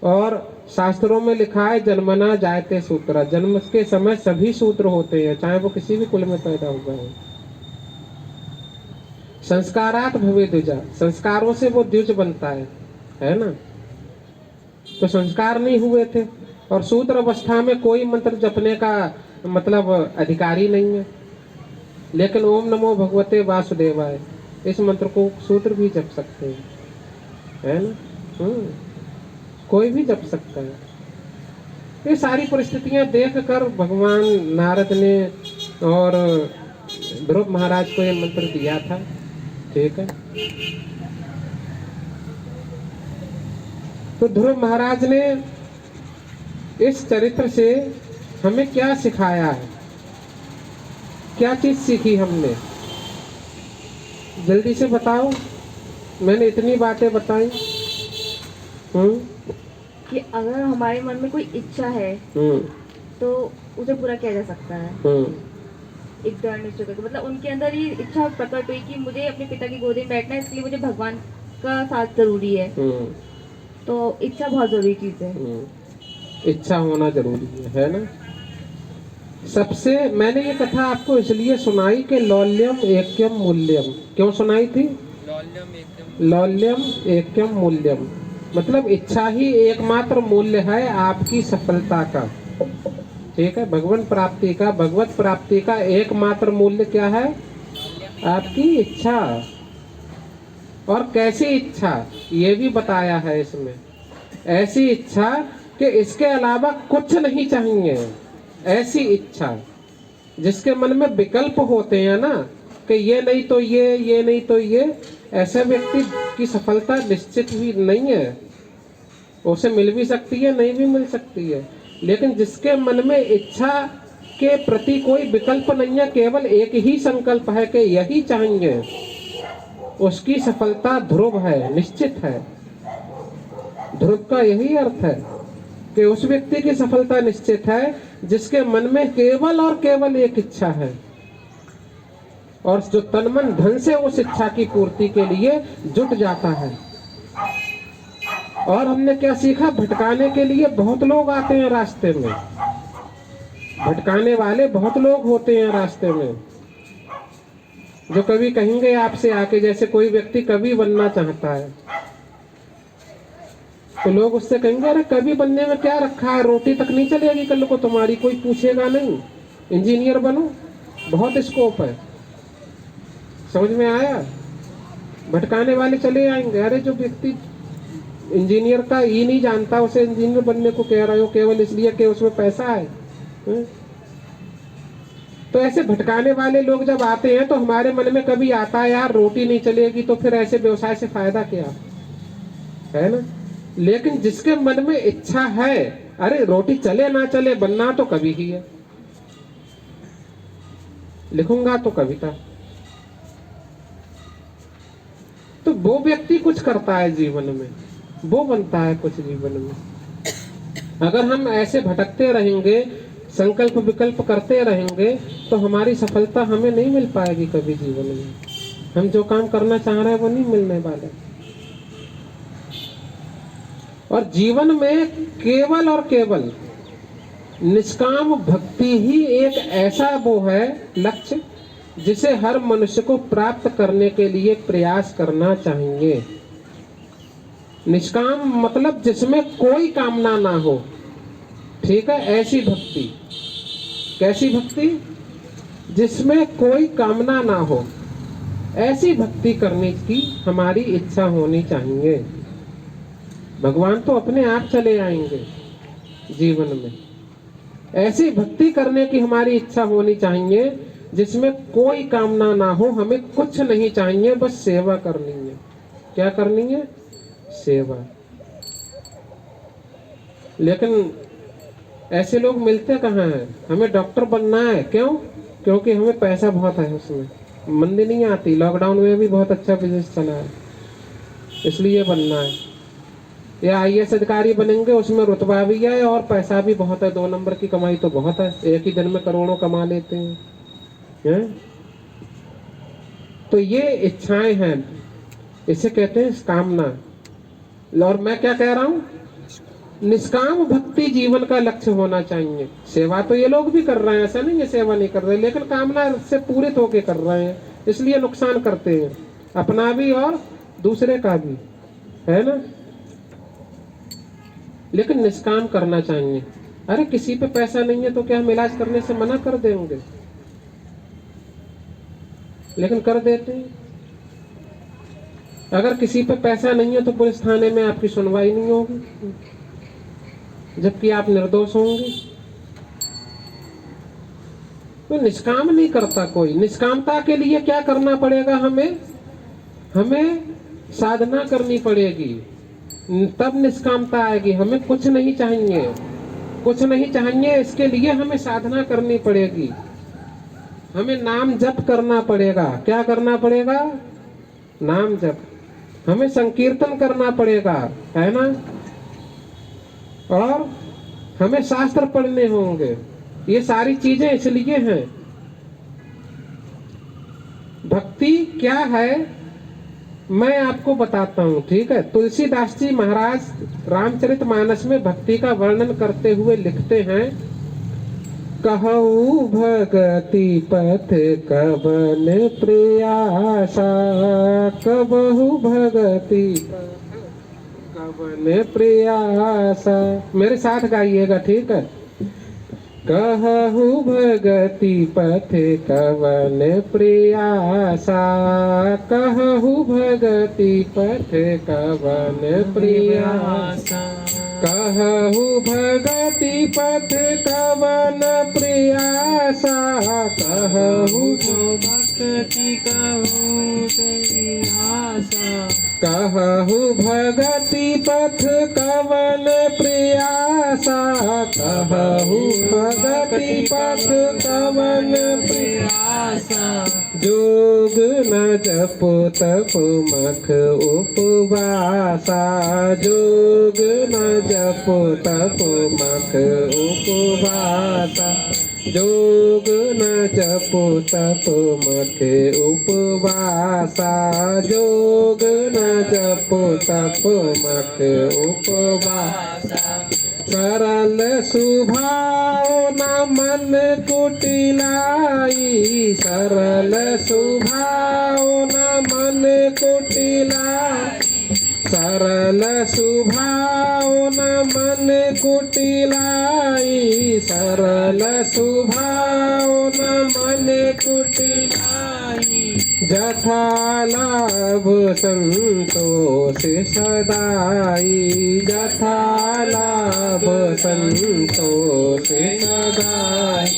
और शास्त्रों में लिखा है जन्मना जायते सूत्र, जन्म के समय सभी सूत्र होते हैं, चाहे वो किसी भी कुल में पैदा हुआ हो। संस्कारात भवे द्विजा, संस्कारों से वो द्विज बनता है ना। तो संस्कार नहीं हुए थे और शूद्र अवस्था में कोई मंत्र जपने का मतलब अधिकारी नहीं है। लेकिन ओम नमो भगवते वासुदेवाय इस मंत्र को शूद्र भी जप सकते हैं, है ना। कोई भी जप सकता है। ये सारी परिस्थितियां देखकर भगवान नारद ने और ध्रुव महाराज को ये मंत्र दिया था। ठीक है। तो ध्रुव महाराज ने इस चरित्र से हमें क्या सिखाया है, क्या चीज सीखी हमने? जल्दी से बताओ, मैंने इतनी बातें बताई। कि अगर हमारे मन में कोई इच्छा है तो उसे पूरा किया जा सकता है। एक दृढ़ निश्चय करके, मतलब उनके अंदर ये इच्छा प्रकट हुई कि मुझे अपने पिता की गोदी में बैठना है, इसलिए मुझे भगवान का साथ जरूरी है। तो इच्छा बहुत जरूरी चीज है। इच्छा होना जरूरी है ना। सबसे मैंने ये कथा आपको इसलिए सुनाई कि लौल्यम एक्यम मूल्यम। क्यों सुनाई थी? लौल्यम एक्यम मूल्यम, मतलब इच्छा ही एकमात्र मूल्य है आपकी सफलता का। ठीक है, भगवान प्राप्ति का, भगवत प्राप्ति का एकमात्र मूल्य क्या है? आपकी इच्छा। और कैसी इच्छा ये भी बताया है इसमें। ऐसी इच्छा कि इसके अलावा कुछ नहीं चाहिए। ऐसी इच्छा जिसके मन में विकल्प होते हैं ना, कि ये नहीं तो ये नहीं तो ये, ऐसे व्यक्ति की सफलता निश्चित ही नहीं है। उसे मिल भी सकती है, नहीं भी मिल सकती है। लेकिन जिसके मन में इच्छा के प्रति कोई विकल्प नहीं है, केवल एक ही संकल्प है कि यही चाहिए, उसकी सफलता ध्रुव है, निश्चित है। ध्रुव का यही अर्थ है कि उस व्यक्ति की सफलता निश्चित है जिसके मन में केवल और केवल एक इच्छा है, और जो तन मन धन से उस इच्छा की पूर्ति के लिए जुट जाता है। और हमने क्या सीखा? भटकाने के लिए बहुत लोग आते हैं रास्ते में, भटकाने वाले बहुत लोग होते हैं रास्ते में, जो कभी कहेंगे आपसे आके, जैसे कोई व्यक्ति कवि बनना चाहता है तो लोग उससे कहेंगे अरे कवि बनने में क्या रखा है, रोटी तक नहीं चलेगी कल को तुम्हारी, कोई पूछेगा नहीं, इंजीनियर बनो, बहुत स्कोप है। समझ में आया? भटकाने वाले चले आएंगे। अरे जो व्यक्ति इंजीनियर का ही नहीं जानता, उसे इंजीनियर बनने को कह रहे हो केवल इसलिए कि उसमें पैसा है। तो ऐसे भटकाने वाले लोग जब आते हैं तो हमारे मन में कभी आता है यार रोटी नहीं चलेगी, तो फिर ऐसे व्यवसाय से फायदा क्या है ना। लेकिन जिसके मन में इच्छा है, अरे रोटी चले ना चले बनना तो कभी ही है, लिखूंगा तो कविता, तो वो व्यक्ति कुछ करता है जीवन में, वो बनता है कुछ जीवन में। अगर हम ऐसे भटकते रहेंगे, संकल्प विकल्प करते रहेंगे, तो हमारी सफलता हमें नहीं मिल पाएगी कभी जीवन में। हम जो काम करना चाह रहे हैं वो नहीं मिलने वाला। और जीवन में केवल और केवल निष्काम भक्ति ही एक ऐसा वो है लक्ष्य जिसे हर मनुष्य को प्राप्त करने के लिए प्रयास करना चाहिए। निष्काम मतलब जिसमें कोई कामना ना हो। ठीक है, ऐसी भक्ति। कैसी भक्ति? जिसमें कोई कामना ना हो, ऐसी भक्ति करने की हमारी इच्छा होनी चाहिए। भगवान तो अपने आप चले आएंगे जीवन में। ऐसी भक्ति करने की हमारी इच्छा होनी चाहिए जिसमें कोई कामना ना हो, हमें कुछ नहीं चाहिए, बस सेवा करनी है। क्या करनी है? सेवा। लेकिन ऐसे लोग मिलते कहाँ हैं? हमें डॉक्टर बनना है, क्यों? क्योंकि हमें पैसा बहुत है उसमें, मंदी नहीं आती। लॉकडाउन में भी बहुत अच्छा बिजनेस चला है, इसलिए बनना है। या IAS अधिकारी बनेंगे, उसमें रुतबा भी है और पैसा भी बहुत है, 2 नंबर की कमाई तो बहुत है, एक ही दिन में करोड़ों कमा लेते हैं। तो ये इच्छाएं हैं, इसे कहते हैं कामना। और मैं क्या कह रहा हूं? निष्काम भक्ति जीवन का लक्ष्य होना चाहिए। सेवा तो ये लोग भी कर रहे हैं, ऐसा नहीं है सेवा नहीं कर रहे, लेकिन कामना से पूरित होके कर रहे हैं, इसलिए नुकसान करते हैं, अपना भी और दूसरे का भी, है ना। लेकिन निष्काम करना चाहिए। अरे किसी पे पैसा नहीं है तो क्या हम इलाज करने से मना कर देंगे? लेकिन कर देते हैं। अगर किसी पे पैसा नहीं है तो पुलिस थाने में आपकी सुनवाई नहीं होगी, जबकि आप निर्दोष होंगे। तो निष्काम नहीं करता कोई। निष्कामता के लिए क्या करना पड़ेगा? हमें साधना करनी पड़ेगी, तब निष्कामता आएगी। हमें कुछ नहीं चाहिए, कुछ नहीं चाहिए, इसके लिए हमें साधना करनी पड़ेगी। हमें नाम जप करना पड़ेगा। क्या करना पड़ेगा? नाम जप। हमें संकीर्तन करना पड़ेगा, है ना। और हमें शास्त्र पढ़ने होंगे। ये सारी चीजें इसलिए हैं भक्ति क्या है मैं आपको बताता हूँ, ठीक है। तुलसीदास जी महाराज रामचरितमानस में भक्ति का वर्णन करते हुए लिखते हैं, कहू भगति पथ कवन प्रयासा, कबहु भगति कवन प्रयासा। मेरे साथ गाइएगा, ठीक है। कहु भगति पथ कवन प्रयासा, कहु भगति पथ कवन प्रयासा, कहु भगति पथ कवन प्रयासा, कहु भक्ति कहु भगति पथ कवन प्रयासा, कहु भगति पथ कवन प्रयासा। जोग न जप तप मख उपवासा, जोग न जप तप मख उपवासा, जोग न जप तप मख उपवासा, जोग न जप तप मख उपवासा। सरल सुभाव न मन कुटिलाई, सरल सुभाव न मन कुटिलाई, सरल सुभाव न मन कुटिलाई, सरल सुभाव न मन कुटिलाई। जथा लाभ संतोष सदाई, जथा लाभ संतोष सदाई,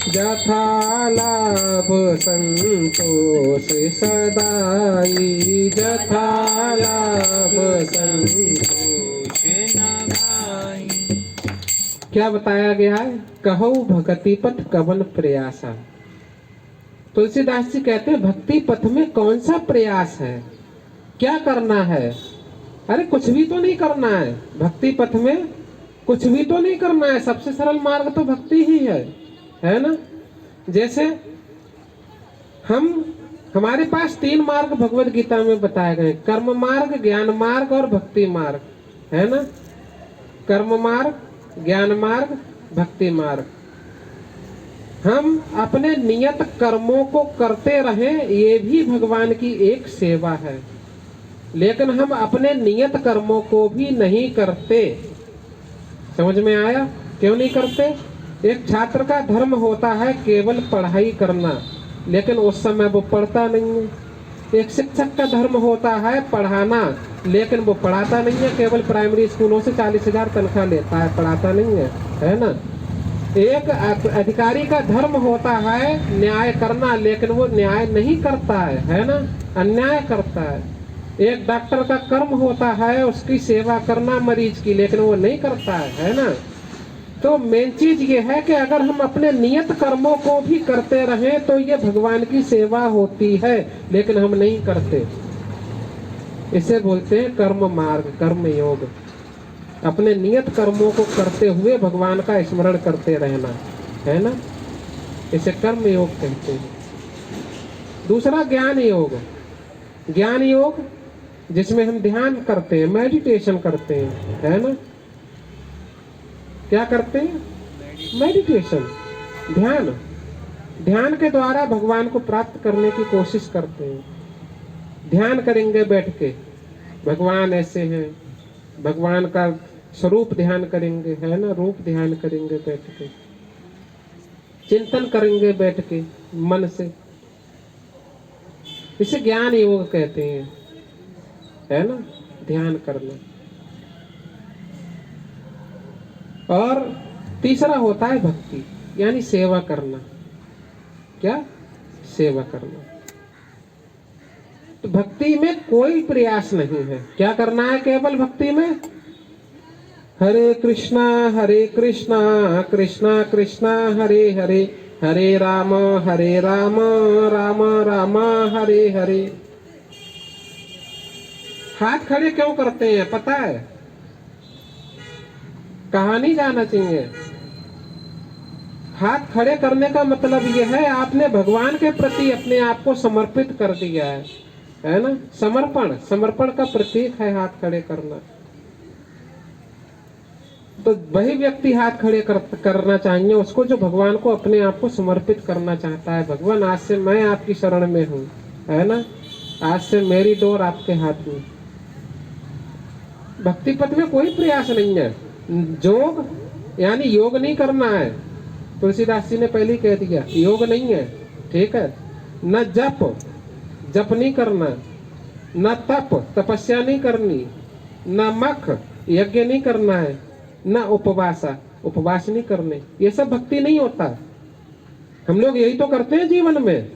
जथा लाभ संतोष सदाई, जथा लाभ संतोष सदाई। क्या बताया गया है? कहु भगति पथ कवन प्रयासा। तुलसीदास जी कहते हैं भक्ति पथ में कौन सा प्रयास है, क्या करना है? अरे कुछ भी तो नहीं करना है भक्ति पथ में, कुछ भी तो नहीं करना है। सबसे सरल मार्ग तो भक्ति ही है ना। जैसे हमारे पास 3 मार्ग भगवत गीता में बताए गए, कर्म मार्ग, ज्ञान मार्ग और भक्ति मार्ग, है ना। कर्म मार्ग, ज्ञान मार्ग, भक्ति मार्ग। हम अपने नियत कर्मों को करते रहें, ये भी भगवान की एक सेवा है, लेकिन हम अपने नियत कर्मों को भी नहीं करते। समझ में आया? क्यों नहीं करते? एक छात्र का धर्म होता है केवल पढ़ाई करना, लेकिन उस समय वो पढ़ता नहीं है। एक शिक्षक का धर्म होता है पढ़ाना, लेकिन वो पढ़ाता नहीं है, केवल प्राइमरी स्कूलों से 40,000 तनख्वाह लेता है, पढ़ाता नहीं है ना। एक अधिकारी का धर्म होता है न्याय करना, लेकिन वो न्याय नहीं करता है ना, अन्याय करता है। एक डॉक्टर का कर्म होता है उसकी सेवा करना मरीज की, लेकिन वो नहीं करता है ना। तो मेन चीज ये है कि अगर हम अपने नियत कर्मों को भी करते रहें तो ये भगवान की सेवा होती है, लेकिन हम नहीं करते। इसे बोलते हैं कर्म मार्ग, कर्म योग। अपने नियत कर्मों को करते हुए भगवान का स्मरण करते रहना, है ना। इसे कर्म योग कहते हैं। दूसरा ज्ञान योग। ज्ञान योग जिसमें हम ध्यान करते हैं, मेडिटेशन करते हैं, है ना। क्या करते हैं? मेडिटेशन, ध्यान। ध्यान के द्वारा भगवान को प्राप्त करने की कोशिश करते हैं। ध्यान करेंगे बैठ के, भगवान ऐसे हैं, भगवान का स्वरूप ध्यान करेंगे, है ना, रूप ध्यान करेंगे बैठ के, चिंतन करेंगे बैठ के मन से। इसे ज्ञान योग कहते हैं, है ना, ध्यान करना। और तीसरा होता है भक्ति, यानी सेवा करना। क्या? सेवा करना। तो भक्ति में कोई प्रयास नहीं है। क्या करना है केवल भक्ति में? हरे कृष्णा कृष्णा कृष्णा हरे हरे, हरे राम राम राम हरे हरे। हाथ खड़े क्यों करते हैं पता है? कहानी जाना चाहिए। हाथ खड़े करने का मतलब यह है आपने भगवान के प्रति अपने आप को समर्पित कर दिया है ना। समर्पण, समर्पण का प्रतीक है हाथ खड़े करना। तो वही व्यक्ति हाथ खड़े करना चाहिए उसको जो भगवान को अपने आप को समर्पित करना चाहता है। भगवान आज से मैं आपकी शरण में हूँ, है ना, आज से मेरी डोर आपके हाथ में। भक्ति पथ में कोई प्रयास नहीं है, योग यानी योग नहीं करना है। तुलसीदास जी ने पहले कह दिया योग नहीं है, ठीक है। न जप नहीं करना, न तपस्या नहीं करनी, न मख यज्ञ नहीं करना है, न उपवास नहीं करने। ये सब भक्ति नहीं होता। हम लोग यही तो करते हैं जीवन में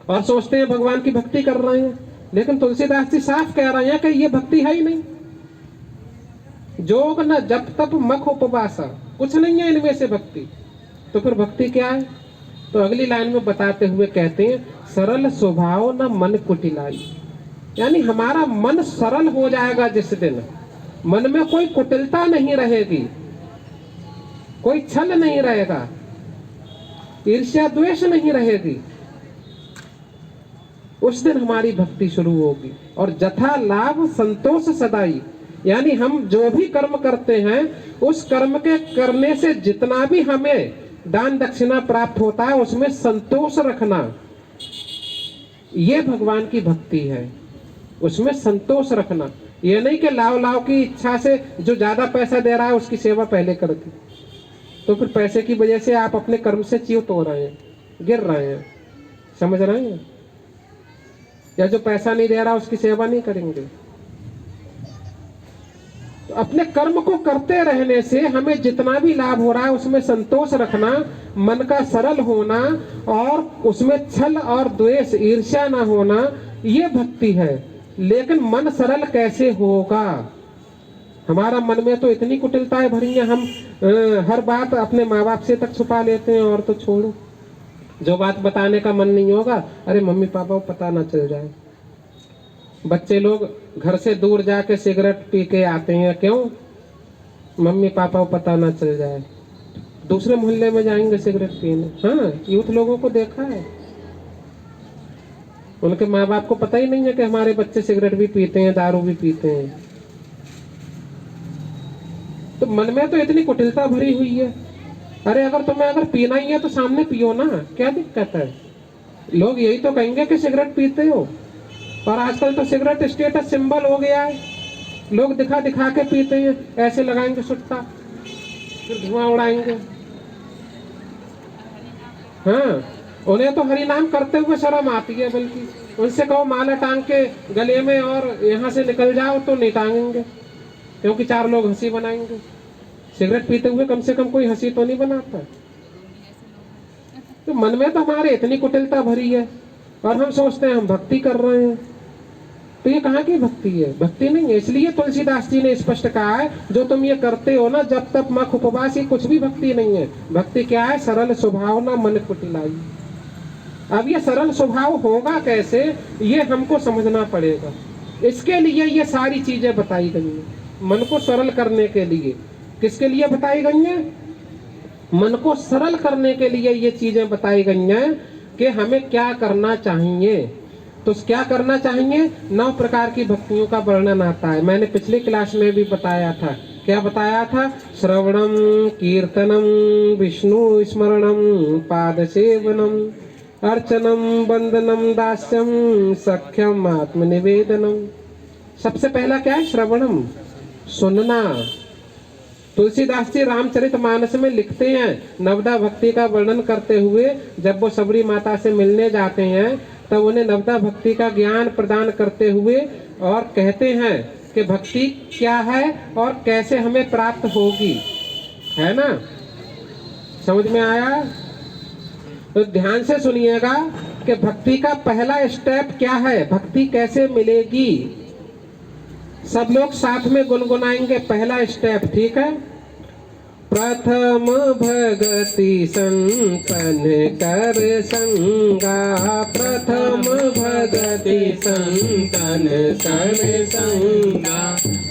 और सोचते हैं भगवान की भक्ति कर रहे हैं, लेकिन तुलसीदास जी साफ कह रहे हैं कि ये भक्ति है ही नहीं। योग न जप तप मख उपवास, कुछ नहीं है इनमें से भक्ति। तो फिर भक्ति क्या है? तो अगली लाइन में बताते हुए कहते हैं सरल स्वभाव न मन कुटिलाई, यानी हमारा मन सरल हो जाएगा जिस दिन, मन में कोई कुटिलता नहीं रहेगी, कोई छल नहीं रहेगा, ईर्ष्या द्वेष नहीं रहेगी, उस दिन हमारी भक्ति शुरू होगी। और जथा लाभ संतोष सदाई, यानी हम जो भी कर्म करते हैं उस कर्म के करने से जितना भी हमें दान दक्षिणा प्राप्त होता है उसमें संतोष रखना, ये भगवान की भक्ति है। उसमें संतोष रखना, ये नहीं कि लाव की इच्छा से जो ज्यादा पैसा दे रहा है उसकी सेवा पहले कर दी, तो फिर पैसे की वजह से आप अपने कर्म से च्युत हो रहे हैं, गिर रहे हैं, समझ रहे हैं। या जो पैसा नहीं दे रहा उसकी सेवा नहीं करेंगे। तो अपने कर्म को करते रहने से हमें जितना भी लाभ हो रहा है उसमें संतोष रखना, मन का सरल होना और उसमें छल और द्वेष ईर्ष्या ना होना, ये भक्ति है। लेकिन मन सरल कैसे होगा? हमारा मन में तो इतनी कुटिलताएं भरी हैं, हम हर बात अपने माँ बाप से तक छुपा लेते हैं। और तो छोड़ो, जो बात बताने का मन नहीं होगा, अरे मम्मी पापा को पता ना चल जाए। बच्चे लोग घर से दूर जाके सिगरेट पी के आते हैं, क्यों? मम्मी पापा को पता ना चल जाए। दूसरे मोहल्ले में जाएंगे सिगरेट पीने। हाँ, यूथ लोगों को देखा है, उनके माँ बाप को पता ही नहीं है कि हमारे बच्चे सिगरेट भी पीते हैं, दारू भी पीते हैं। तो मन में तो इतनी कुटिलता भरी हुई है। अरे अगर तुम्हें पीना ही है तो सामने पियो ना, क्या दिक्कत है? लोग यही तो कहेंगे कि सिगरेट पीते हो। और आजकल तो सिगरेट स्टेटस सिंबल हो गया है, लोग दिखा दिखा के पीते हैं, ऐसे लगाएंगे सुट्टा, फिर धुआं उड़ाएंगे। हाँ, उन्हें तो हरि नाम करते हुए शर्म आती है, बल्कि उनसे कहो माला टांग के गले में और यहाँ से निकल जाओ तो नहीं टांगेंगे, क्योंकि चार लोग हंसी बनाएंगे। सिगरेट पीते हुए कम से कम कोई हंसी तो नहीं बनाता। तो मन में तो हमारे इतनी कुटिलता भरी है और हम सोचते हैं हम भक्ति कर रहे हैं। तो ये कहाँ की भक्ति है? भक्ति नहीं है। इसलिए तुलसीदास जी ने स्पष्ट कहा है, जो तुम ये करते हो ना, जब तक मख उपवास, ये कुछ भी भक्ति नहीं है। भक्ति क्या है? सरल स्वभाव ना मन कुटिलाई। अब ये सरल स्वभाव होगा कैसे, ये हमको समझना पड़ेगा। इसके लिए ये सारी चीजें बताई गई हैं। मन को सरल करने के लिए, किसके लिए बताई गई हैं? मन को सरल करने के लिए ये चीजें बताई गई हैं कि हमें क्या करना चाहिए। तो क्या करना चाहिए? 9 प्रकार की भक्तियों का वर्णन आता है। मैंने पिछली क्लास में भी बताया था। क्या बताया था? श्रवणम, कीर्तनम, विष्णु स्मरणम, पाद सेवनम, अर्चनम, वंदनम, दास्यम, सख्यम, आत्मनिवेदनम। सबसे पहला क्या है? श्रवणम, सुनना। तुलसीदास जी रामचरितमानस में लिखते हैं, नवदा भक्ति का वर्णन करते हुए, जब वो सबरी माता से मिलने जाते हैं तब उन्हें नवदा भक्ति का ज्ञान प्रदान करते हुए और कहते हैं कि भक्ति क्या है और कैसे हमें प्राप्त होगी, है ना? समझ में आया? तो ध्यान से सुनिएगा कि भक्ति का पहला स्टेप क्या है, भक्ति कैसे मिलेगी। सब लोग साथ में गुनगुनाएंगे पहला स्टेप, ठीक है? प्रथम भगति संतन कर संगा, प्रथम भगति संतन कर संगा,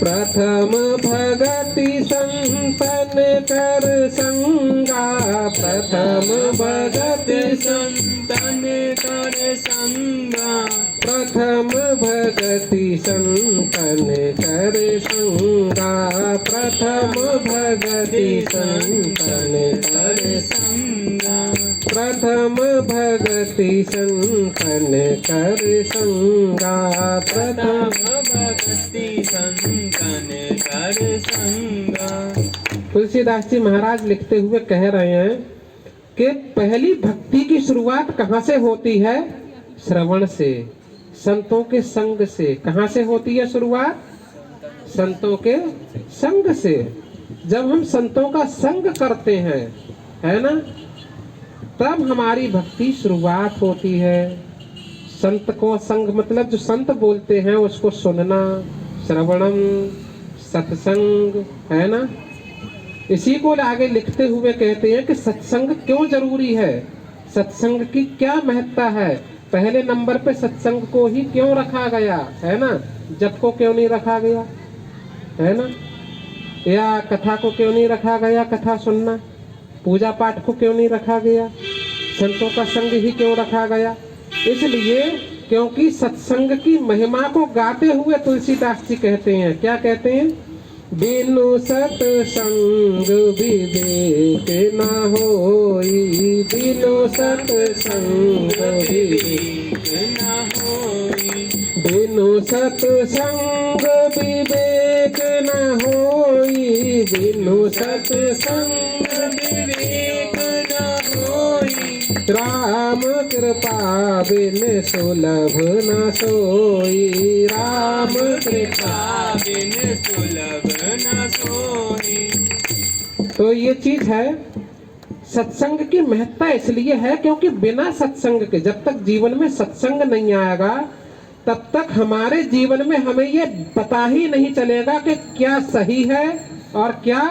प्रथम भगति संतन कर संगा, प्रथम भगति संतन कर संगा प्रथम भगति संतन कर संगा प्रथम भगति संतन कर संगा प्रथम भगति संतन कर संगा प्रथम भक्ति संतन कर संगा। तुलसीदास जी महाराज लिखते हुए कह रहे हैं कि पहली भक्ति की शुरुआत कहाँ से होती है? श्रवण से, संतों के संग से। कहाँ से होती है शुरुआत? संतों के संग से। जब हम संतों का संग करते हैं, है ना, तब हमारी भक्ति शुरुआत होती है। संत को संग मतलब जो संत बोलते हैं उसको सुनना, श्रवणम, सत्संग, है ना। इसी को आगे लिखते हुए कहते हैं कि सत्संग क्यों जरूरी है, सत्संग की क्या महत्ता है। पहले नंबर पे सत्संग को ही क्यों रखा गया, है ना। जप को क्यों नहीं रखा गया, है ना, या कथा को क्यों नहीं रखा गया, कथा सुनना। पूजा पाठ को क्यों नहीं रखा गया, संतों का संग ही क्यों रखा गया। इसलिए क्योंकि सत्संग की महिमा को गाते हुए तुलसीदास जी कहते हैं, क्या कहते हैं? बिनु सत्संग विवेक न होई, बिनु सत्संग विवेक न होई बिनु सत्संग विवेक न होई, बिनु सत्संग विवेक न होई राम कृपा बिन सुलभ न सोई, राम कृपा बिन सुलभ न सोई। तो ये चीज है, सत्संग की महत्ता इसलिए है क्योंकि बिना सत्संग के, जब तक जीवन में सत्संग नहीं आएगा तब तक हमारे जीवन में हमें ये पता ही नहीं चलेगा कि क्या सही है और क्या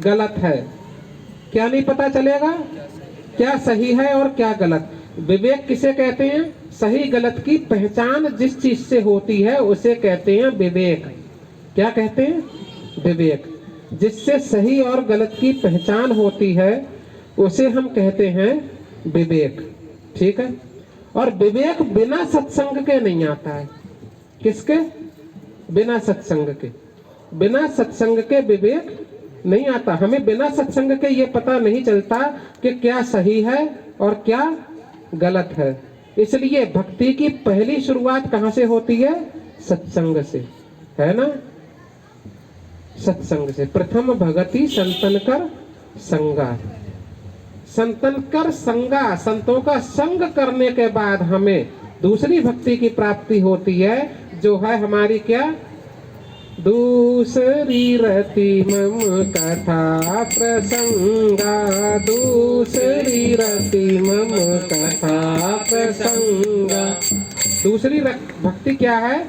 गलत है। क्या नहीं पता चलेगा? क्या सही है और क्या गलत। विवेक किसे कहते हैं? सही गलत की पहचान जिस चीज से होती है उसे कहते हैं विवेक। क्या कहते हैं? विवेक। जिससे सही और गलत की पहचान होती है उसे हम कहते हैं विवेक। ठीक है। और विवेक बिना सत्संग के नहीं आता है। किसके? बिना सत्संग के। बिना सत्संग के विवेक नहीं आता। हमें बिना सत्संग के ये पता नहीं चलता कि क्या सही है और क्या गलत है। इसलिए भक्ति की पहली शुरुआत कहाँ से होती है? सत्संग से, है ना। सत्संग से। प्रथम भगति संतन कर संगा। संतन कर संगा, संतों का संग करने के बाद हमें दूसरी भक्ति की प्राप्ति होती है, जो है हमारी क्या? दूसरी रति मम कथा प्रसंगा, दूसरी रति मम कथा प्रसंगा। दूसरी भक्ति क्या है?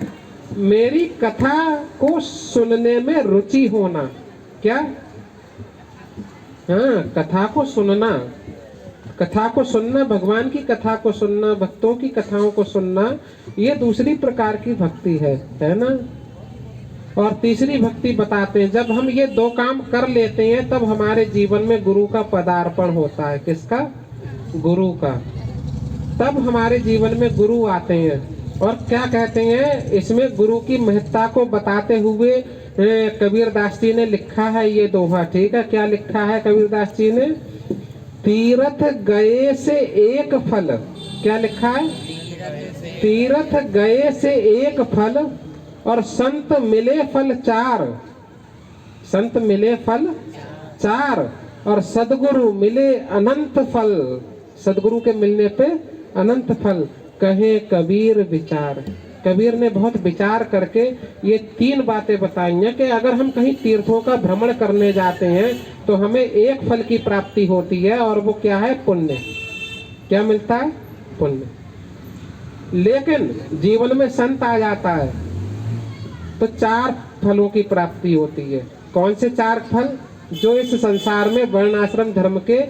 मेरी कथा को सुनने में रुचि होना। क्या? हाँ, कथा को सुनना। कथा को सुनना, भगवान की कथा को सुनना, भक्तों की कथाओं को सुनना, ये दूसरी प्रकार की भक्ति है ना। और तीसरी भक्ति बताते हैं, जब हम ये दो काम कर लेते हैं तब हमारे जीवन में गुरु का पदार्पण होता है। किसका? गुरु का। तब हमारे जीवन में गुरु आते हैं। और क्या कहते हैं? इसमें गुरु की महत्ता को बताते हुए कबीरदास जी ने लिखा है ये दोहा। ठीक है। क्या लिखा है कबीरदास जी ने? तीर्थ गए से एक फल। क्या लिखा है? तीर्थ गए से एक फल और संत मिले फल चार। संत मिले फल चार और सदगुरु मिले अनंत फल। सदगुरु के मिलने पे अनंत फल। कहे कबीर विचार। कबीर ने बहुत विचार करके ये तीन बातें बताई हैं कि अगर हम कहीं तीर्थों का भ्रमण करने जाते हैं तो हमें एक फल की प्राप्ति होती है और वो क्या है? पुण्य। क्या मिलता है? पुण्य। लेकिन जीवन में संत आ जाता है तो चार फलों की प्राप्ति होती है। कौन से चार फल? जो इस संसार में वर्ण आश्रम धर्म के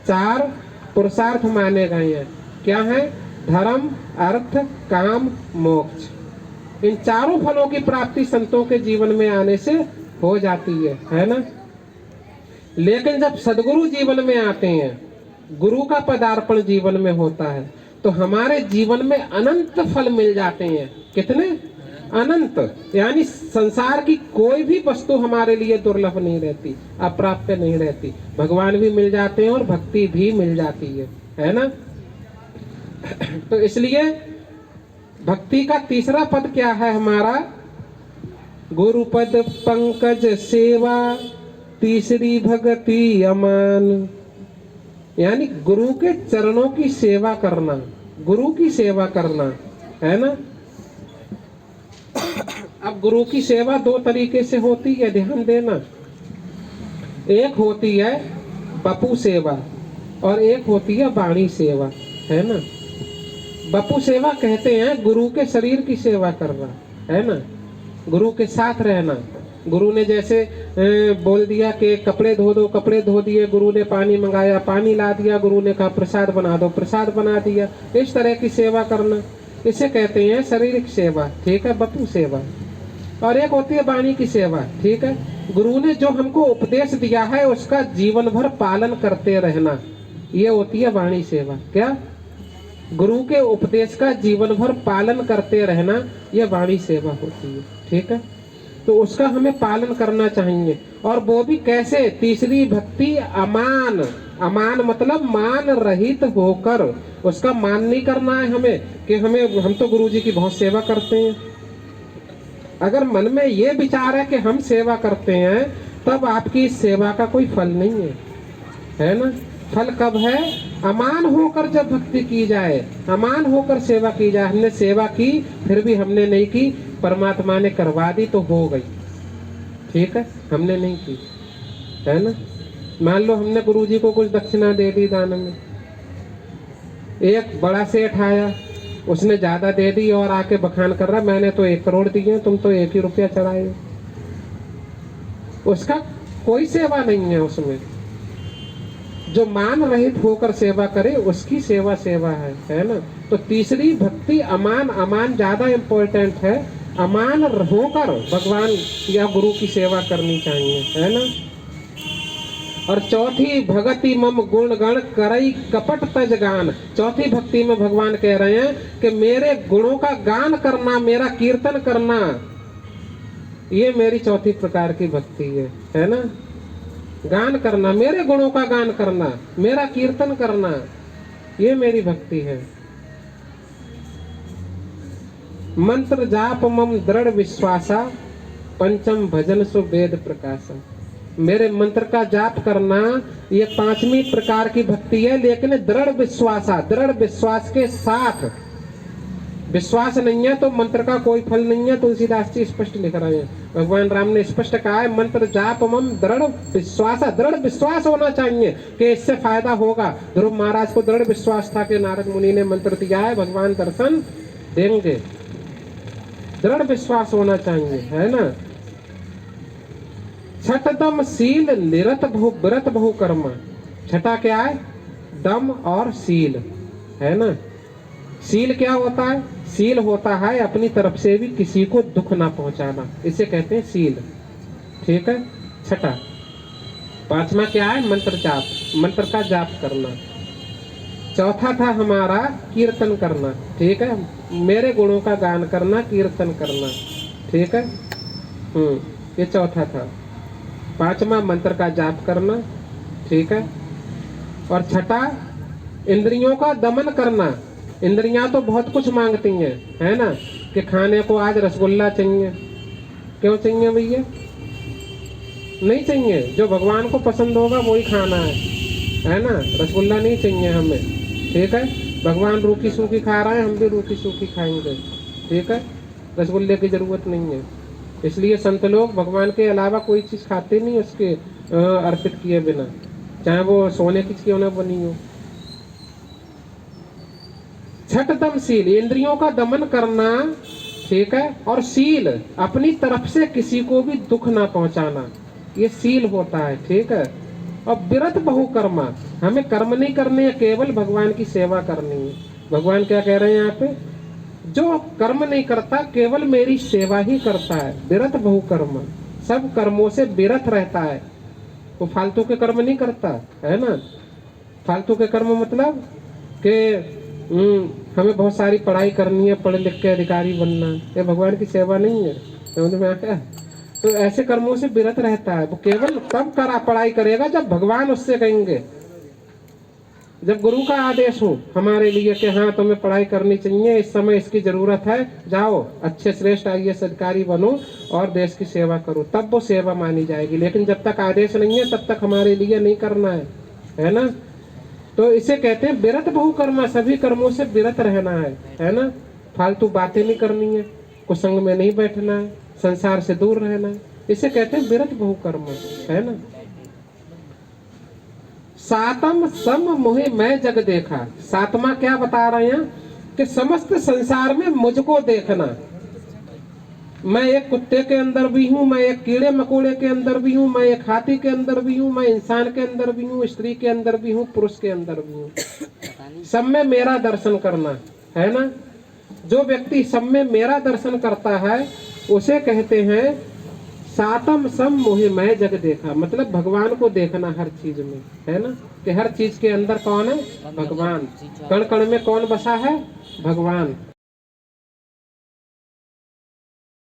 चार पुरुषार्थ माने गए हैं। क्या है? धर्म, अर्थ, काम, मोक्ष। इन चारों फलों की प्राप्ति संतों के जीवन में आने से हो जाती है ना। लेकिन जब सदगुरु जीवन में आते हैं गुरु का पदार्पण जीवन में होता है तो हमारे जीवन में अनंत फल मिल जाते हैं। कितने? अनंत। यानी संसार की कोई भी वस्तु हमारे लिए दुर्लभ नहीं रहती, अप्राप्य नहीं रहती। भगवान भी मिल जाते हैं और भक्ति भी मिल जाती है ना। तो इसलिए भक्ति का तीसरा पद क्या है हमारा? गुरुपद पंकज सेवा, तीसरी भक्ति अमान। यानी गुरु के चरणों की सेवा करना, गुरु की सेवा करना, है ना। अब गुरु की सेवा दो तरीके से होती है, ध्यान देना। एक होती है बपू सेवा और एक होती है वाणी सेवा, है ना। बपू सेवा कहते हैं गुरु के शरीर की सेवा करना, है ना, गुरु के साथ रहना। गुरु ने जैसे बोल दिया कि कपड़े धो दो, कपड़े धो दिए। गुरु ने पानी मंगाया, पानी ला दिया। गुरु ने कहा प्रसाद बना दो, प्रसाद बना दिया। इस तरह की सेवा करना, इसे कहते हैं शारीरिक सेवा, ठीक है, बपू सेवा। और एक होती है वाणी की सेवा, ठीक है। गुरु ने जो हमको उपदेश दिया है उसका जीवन भर पालन करते रहना, ये होती है वाणी सेवा। क्या? गुरु के उपदेश का जीवन भर पालन करते रहना, यह वाणी सेवा होती है, ठीक है। तो उसका हमें पालन करना चाहिए। और वो भी कैसे? तीसरी भक्ति अमान। अमान मतलब मान रहित होकर। उसका मान नहीं करना है हमें कि हम तो गुरु जी की बहुत सेवा करते हैं। अगर मन में ये विचार है कि हम सेवा करते हैं, तब आपकी इस सेवा का कोई फल नहीं है ना। फल कब है? अमान होकर जब भक्ति की जाए, अमान होकर सेवा की जाए। हमने सेवा की फिर भी हमने नहीं की, परमात्मा ने करवा दी तो हो गई, ठीक है, हमने नहीं की, है ना। मान लो हमने गुरुजी को कुछ दक्षिणा दे दी दान में, एक बड़ा सेठ आया, उसने ज्यादा दे दी और आके बखान कर रहा मैंने तो 1 करोड़ दिए, तुम तो 1 ही रुपया चढ़ाए। उसका कोई सेवा नहीं है उसमें। जो मान रहित होकर सेवा करे उसकी सेवा सेवा है ना। तो तीसरी भक्ति अमान। अमान ज्यादा इम्पोर्टेंट है। अमान होकर भगवान या गुरु की सेवा करनी चाहिए, है ना। और चौथी भगति मम गुण गण करई कपट तज गान। चौथी भक्ति में भगवान कह रहे हैं कि मेरे गुणों का गान करना, मेरा कीर्तन करना, ये मेरी चौथी प्रकार की भक्ति है ना। गान करना, मेरे गुणों का गान करना, मेरा कीर्तन करना, ये मेरी भक्ति है। मंत्र जाप मम दृढ़ विश्वासा, पंचम भजन सो वेद प्रकाशा। मेरे मंत्र का जाप करना ये 5वीं प्रकार की भक्ति है, लेकिन दृढ़ विश्वासा, दृढ़ विश्वास के साथ। विश्वास नहीं है तो मंत्र का कोई फल नहीं है। तुलसीदास जी स्पष्ट लिख रहे हैं, भगवान राम ने स्पष्ट कहा है, मंत्र जाप मम दृढ़ विश्वास। दृढ़ विश्वास होना चाहिए कि इससे फायदा होगा। ध्रुव महाराज को दृढ़ विश्वास था कि नारद मुनि ने मंत्र दिया है, भगवान दर्शन देंगे। दृढ़ विश्वास होना चाहिए, है ना। छठ दम शील निरत बहु व्रत बहु कर्मा। छठा क्या है? दम और शील, है ना। शील क्या होता है? शील होता है अपनी तरफ से भी किसी को दुख ना पहुंचाना, इसे कहते हैं शील, ठीक है। छठा। 5वां क्या है? मंत्र जाप, मंत्र का जाप करना। चौथा था हमारा कीर्तन करना, ठीक है, मेरे गुणों का गान करना, कीर्तन करना, ठीक है। ये चौथा था। 5वां मंत्र का जाप करना, ठीक है। और छठा इंद्रियों का दमन करना। इंद्रियां तो बहुत कुछ मांगती हैं, है ना, कि खाने को आज रसगुल्ला चाहिए। क्यों चाहिए भैया? नहीं चाहिए, जो भगवान को पसंद होगा वही खाना है ना। रसगुल्ला नहीं चाहिए हमें, ठीक है। भगवान रूखी सूखी खा रहे हैं, हम भी रूखी सूखी खाएंगे, ठीक है। रसगुल्ले की जरूरत नहीं है। इसलिए संत लोग भगवान के अलावा कोई चीज खाते नहीं उसके अर्पित किए बिना, चाहे वो सोने की क्यों ना बनी हो। छठ दम शील, इंद्रियों का दमन करना, ठीक है। और शील, अपनी तरफ से किसी को भी दुख ना पहुंचाना, ये शील होता है, ठीक है। और विरत बहु कर्मा, हमें कर्म नहीं करने, केवल भगवान की सेवा करनी है। भगवान क्या कह रहे हैं यहाँ पे? जो कर्म नहीं करता केवल मेरी सेवा ही करता है। विरत बहु कर्म, सब कर्मों से विरत रहता है, वो फालतू के कर्म नहीं करता, है ना। फालतू के कर्म मतलब कि हमें बहुत सारी पढ़ाई करनी है, पढ़ लिख के अधिकारी बनना है, ये भगवान की सेवा नहीं है, समझ में आया? तो ऐसे कर्मों से विरत रहता है। वो केवल तब पढ़ाई करेगा जब भगवान उससे कहेंगे, जब गुरु का आदेश हो हमारे लिए कि हाँ तुम्हें पढ़ाई करनी चाहिए, इस समय इसकी जरूरत है, जाओ अच्छे श्रेष्ठ IAS अधिकारी बनो और देश की सेवा करो, तब वो सेवा मानी जाएगी। लेकिन जब तक आदेश नहीं है तब तक हमारे लिए नहीं करना है ना? तो इसे कहते हैं विरत बहुकर्मा, सभी कर्मों से विरत रहना है ना? फालतू बातें नहीं करनी है, कुसंग में नहीं बैठना है, संसार से दूर रहना है, इसे कहते हैं विरत बहुकर्मा, है ना? सातम सम मोहे मैं जग देखा, सातवां क्या बता रहे हैं कि समस्त संसार में मुझको देखना। मैं एक कुत्ते के अंदर भी हूँ, मैं एक कीड़े मकोड़े के अंदर भी हूँ, मैं एक हाथी के अंदर भी हूँ, मैं इंसान के अंदर भी हूँ, स्त्री के अंदर भी हूँ, पुरुष के अंदर भी हूँ। सब में मेरा दर्शन करना, है ना? जो व्यक्ति सब में मेरा दर्शन करता है उसे कहते हैं सातम सम मोहे मैं जग देखा, मतलब भगवान को देखना हर चीज में, है ना? कि हर चीज के अंदर कौन है? भगवान। कण कण में कौन बसा है? भगवान।